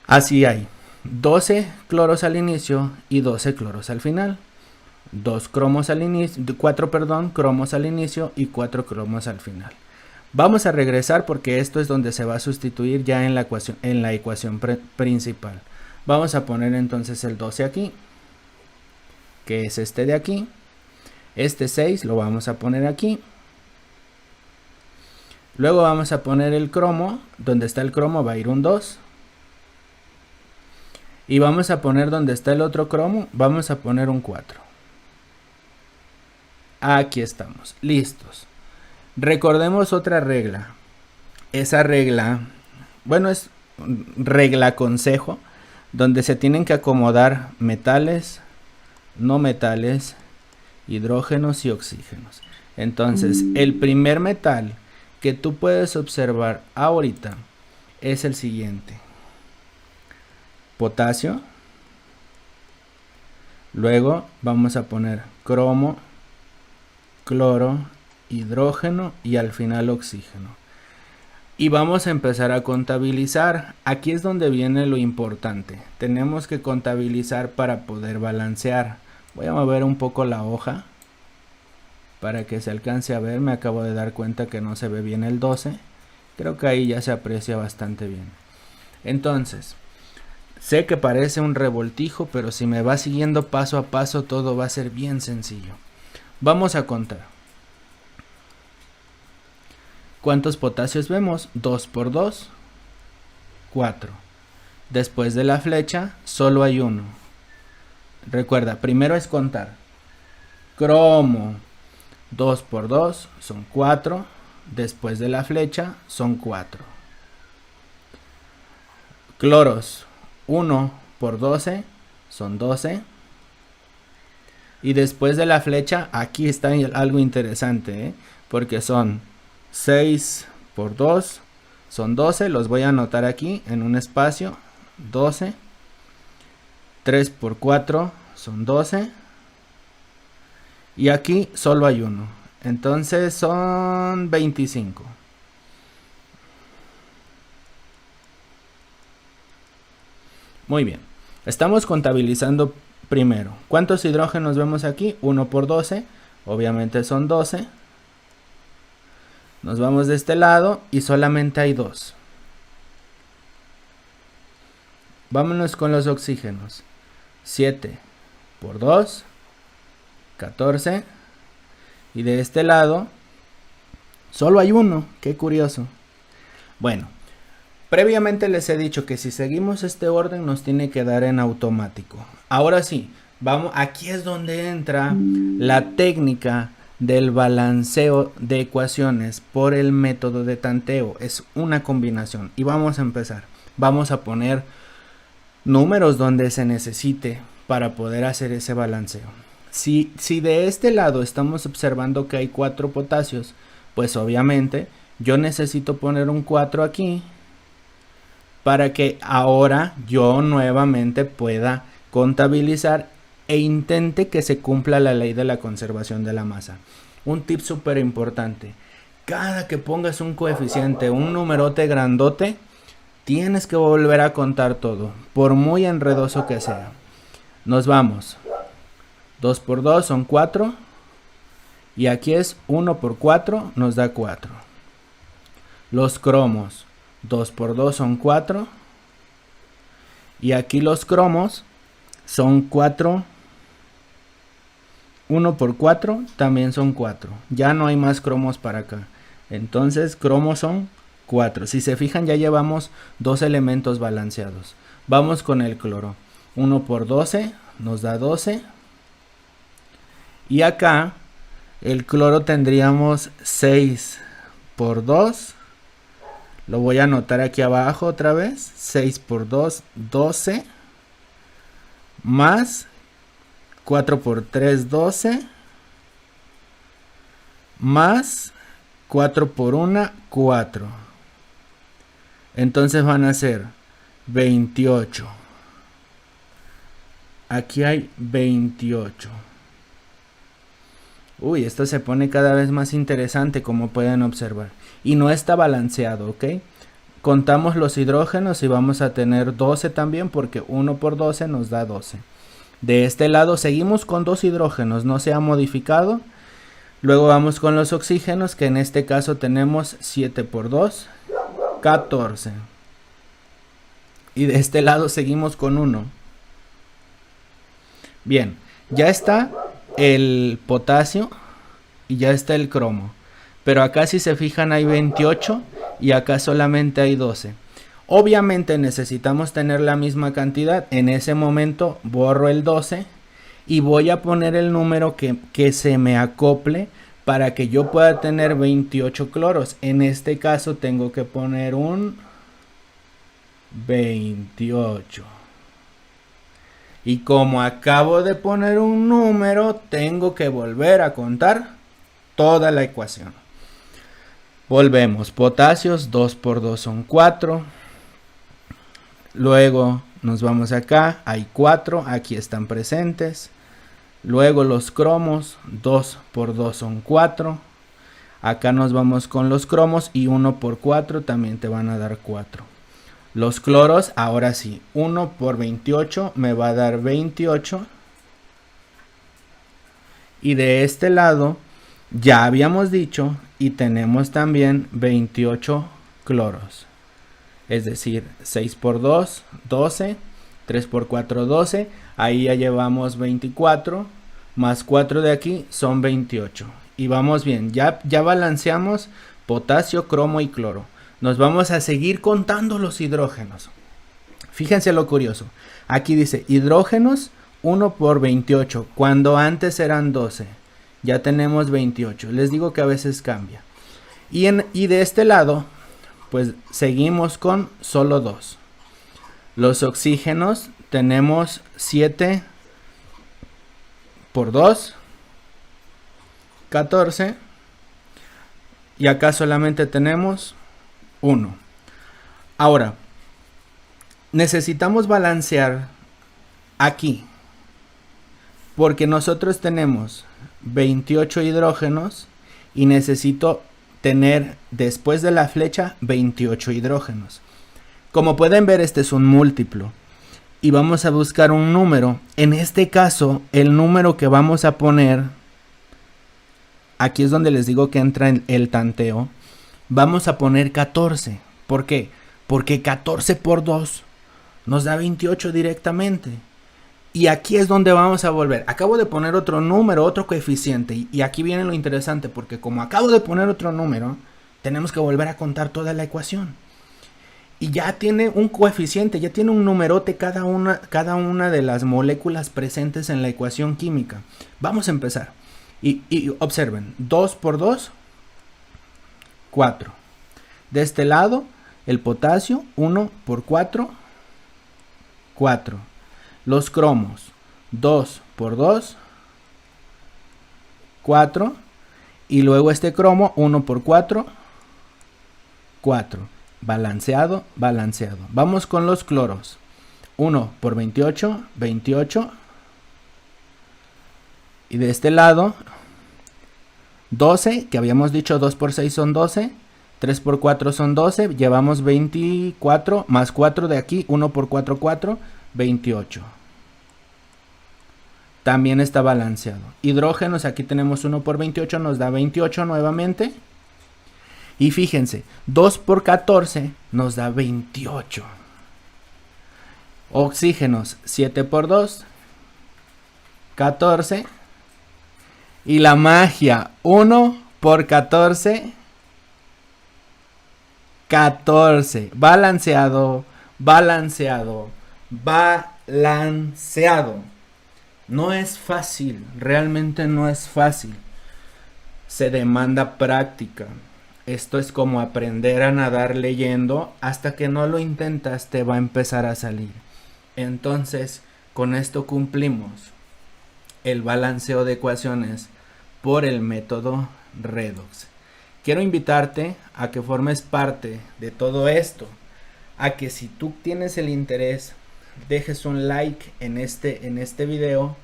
Así hay 12 cloros al inicio y 12 cloros al final. 4 cromos al inicio y 4 cromos al final. Vamos a regresar porque esto es donde se va a sustituir ya en la ecuación principal. Vamos a poner entonces el 12 aquí, que es este de aquí. Este 6 lo vamos a poner aquí. Luego vamos a poner el cromo. Donde está el cromo va a ir un 2. Y vamos a poner donde está el otro cromo, vamos a poner un 4. Aquí estamos, listos. Recordemos otra regla. Esa regla, bueno, es regla consejo, donde se tienen que acomodar metales, no metales, hidrógenos y oxígenos. Entonces, el primer metal que tú puedes observar ahorita es el siguiente. Potasio. Luego vamos a poner cromo, cloro, hidrógeno y al final oxígeno. Y vamos a empezar a contabilizar. Aquí es donde viene lo importante. Tenemos que contabilizar para poder balancear. Voy a mover un poco la hoja para que se alcance a ver. Me acabo de dar cuenta que no se ve bien el 12. Creo que ahí ya se aprecia bastante bien. Entonces, sé que parece un revoltijo, pero si me va siguiendo paso a paso todo va a ser bien sencillo. Vamos a contar. ¿Cuántos potasios vemos? 2 por 2, 4. Después de la flecha solo hay uno. Recuerda, primero es contar. Cromo, 2 por 2 son 4. Después de la flecha son 4. Cloros, 1 por 12 son 12. Y después de la flecha, aquí está algo interesante, porque son 6 por 2 son 12. Los voy a anotar aquí en un espacio. 12. 3 por 4 son 12. Y aquí solo hay uno. Entonces son 25. Muy bien. Estamos contabilizando primero. ¿Cuántos hidrógenos vemos aquí? 1 por 12. Obviamente son 12. Nos vamos de este lado y solamente hay 2. Vámonos con los oxígenos. 7 por 2, 14. Y de este lado solo hay uno. Qué curioso. Bueno, previamente les he dicho que si seguimos este orden nos tiene que dar en automático. Ahora sí, vamos, aquí es donde entra la técnica del balanceo de ecuaciones por el método de tanteo. Es una combinación y vamos a empezar. Vamos a poner números donde se necesite para poder hacer ese balanceo. Si de este lado estamos observando que hay 4 potasios, pues obviamente yo necesito poner un 4 aquí para que ahora yo nuevamente pueda contabilizar e intente que se cumpla la ley de la conservación de la masa. Un tip súper importante: cada que pongas un coeficiente, un numerote grandote, tienes que volver a contar todo, por muy enredoso que sea. Nos vamos. 2 por 2 son 4. Y aquí es 1 por 4, nos da 4. Los cromos. 2 por 2 son 4. Y aquí los cromos son 4. 1 por 4 también son 4. Ya no hay más cromos para acá. Entonces cromos son 4. Si se fijan, ya llevamos 2 elementos balanceados. Vamos con el cloro. 1 por 12 nos da 12. Y acá el cloro tendríamos 6 por 2. Lo voy a anotar aquí abajo otra vez. 6 por 2, 12. Más 4 por 3, 12. Más 4 por 1, 4. Entonces van a ser 28. Aquí hay 28. Uy, esto se pone cada vez más interesante, como pueden observar. Y no está balanceado, ¿ok? Contamos los hidrógenos y vamos a tener 12 también, porque 1 por 12 nos da 12. De este lado seguimos con 2 hidrógenos, no se ha modificado. Luego vamos con los oxígenos, que en este caso tenemos 7 por 2, 14. Y de este lado seguimos con 1. Bien, ya está el potasio y ya está el cromo. Pero acá, si se fijan, hay 28 y acá solamente hay 12. Obviamente necesitamos tener la misma cantidad. En ese momento borro el 12 y voy a poner el número que se me acople para que yo pueda tener 28 cloros. En este caso tengo que poner un 28. Y como acabo de poner un número, tengo que volver a contar toda la ecuación. Volvemos. Potasios, 2 por 2 son 4. Luego nos vamos acá, hay 4, aquí están presentes. Luego los cromos, 2 por 2 son 4. Acá nos vamos con los cromos y 1 por 4 también te van a dar 4. Los cloros, ahora sí, 1 por 28 me va a dar 28. Y de este lado ya habíamos dicho y tenemos también 28 cloros. Es decir, 6 por 2, 12, 3 por 4, 12. Ahí ya llevamos 24, más 4 de aquí son 28. Y vamos bien, ya balanceamos potasio, cromo y cloro. Nos vamos a seguir contando los hidrógenos. Fíjense lo curioso. Aquí dice hidrógenos 1 por 28, cuando antes eran 12. Ya tenemos 28. Les digo que a veces cambia. Y de este lado, pues seguimos con solo 2. Los oxígenos tenemos 7 por 2, 14. Y acá solamente tenemos 1. Ahora, necesitamos balancear aquí, porque nosotros tenemos 28 hidrógenos y necesito tener después de la flecha 28 hidrógenos. Como pueden ver, este es un múltiplo y vamos a buscar un número. En este caso, el número que vamos a poner, aquí es donde les digo que entra el tanteo. Vamos a poner 14. ¿Por qué? Porque 14 por 2 nos da 28 directamente. Y aquí es donde vamos a volver. Acabo de poner otro número, otro coeficiente. Y aquí viene lo interesante, porque como acabo de poner otro número, tenemos que volver a contar toda la ecuación. Y ya tiene un coeficiente, ya tiene un numerote cada una de las moléculas presentes en la ecuación química. Vamos a empezar. Y observen, 2 por 2, 4. De este lado, el potasio, 1 por 4, 4. Los cromos, 2 por 2, 4. Y luego este cromo, 1 por 4, 4. Balanceado, balanceado. Vamos con los cloros. 1 por 28, 28. Y de este lado, 12, que habíamos dicho 2 por 6 son 12. 3 por 4 son 12. Llevamos 24, más 4 de aquí, 1 por 4, 4, 28. También está balanceado. Hidrógenos, aquí tenemos 1 por 28, nos da 28 nuevamente. Y fíjense, 2 por 14 nos da 28. Oxígenos, 7 por 2, 14. Y la magia, 1 por 14, 14. Balanceado, balanceado, balanceado. No es fácil, realmente no es fácil. Se demanda práctica. Esto es como aprender a nadar leyendo. Hasta que no lo intentas te va a empezar a salir. Entonces, con esto cumplimos el balanceo de ecuaciones por el método redox. Quiero invitarte a que formes parte de todo esto, a que si tú tienes el interés, dejes un like en este video,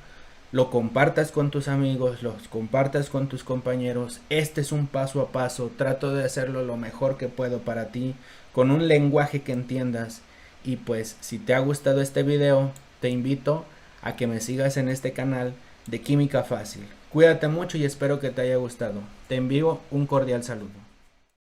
lo compartas con tus amigos, los compartas con tus compañeros. Este es un paso a paso, trato de hacerlo lo mejor que puedo para ti, con un lenguaje que entiendas. Y pues si te ha gustado este video, te invito a que me sigas en este canal de Química Fácil. Cuídate mucho y espero que te haya gustado. Te envío un cordial saludo.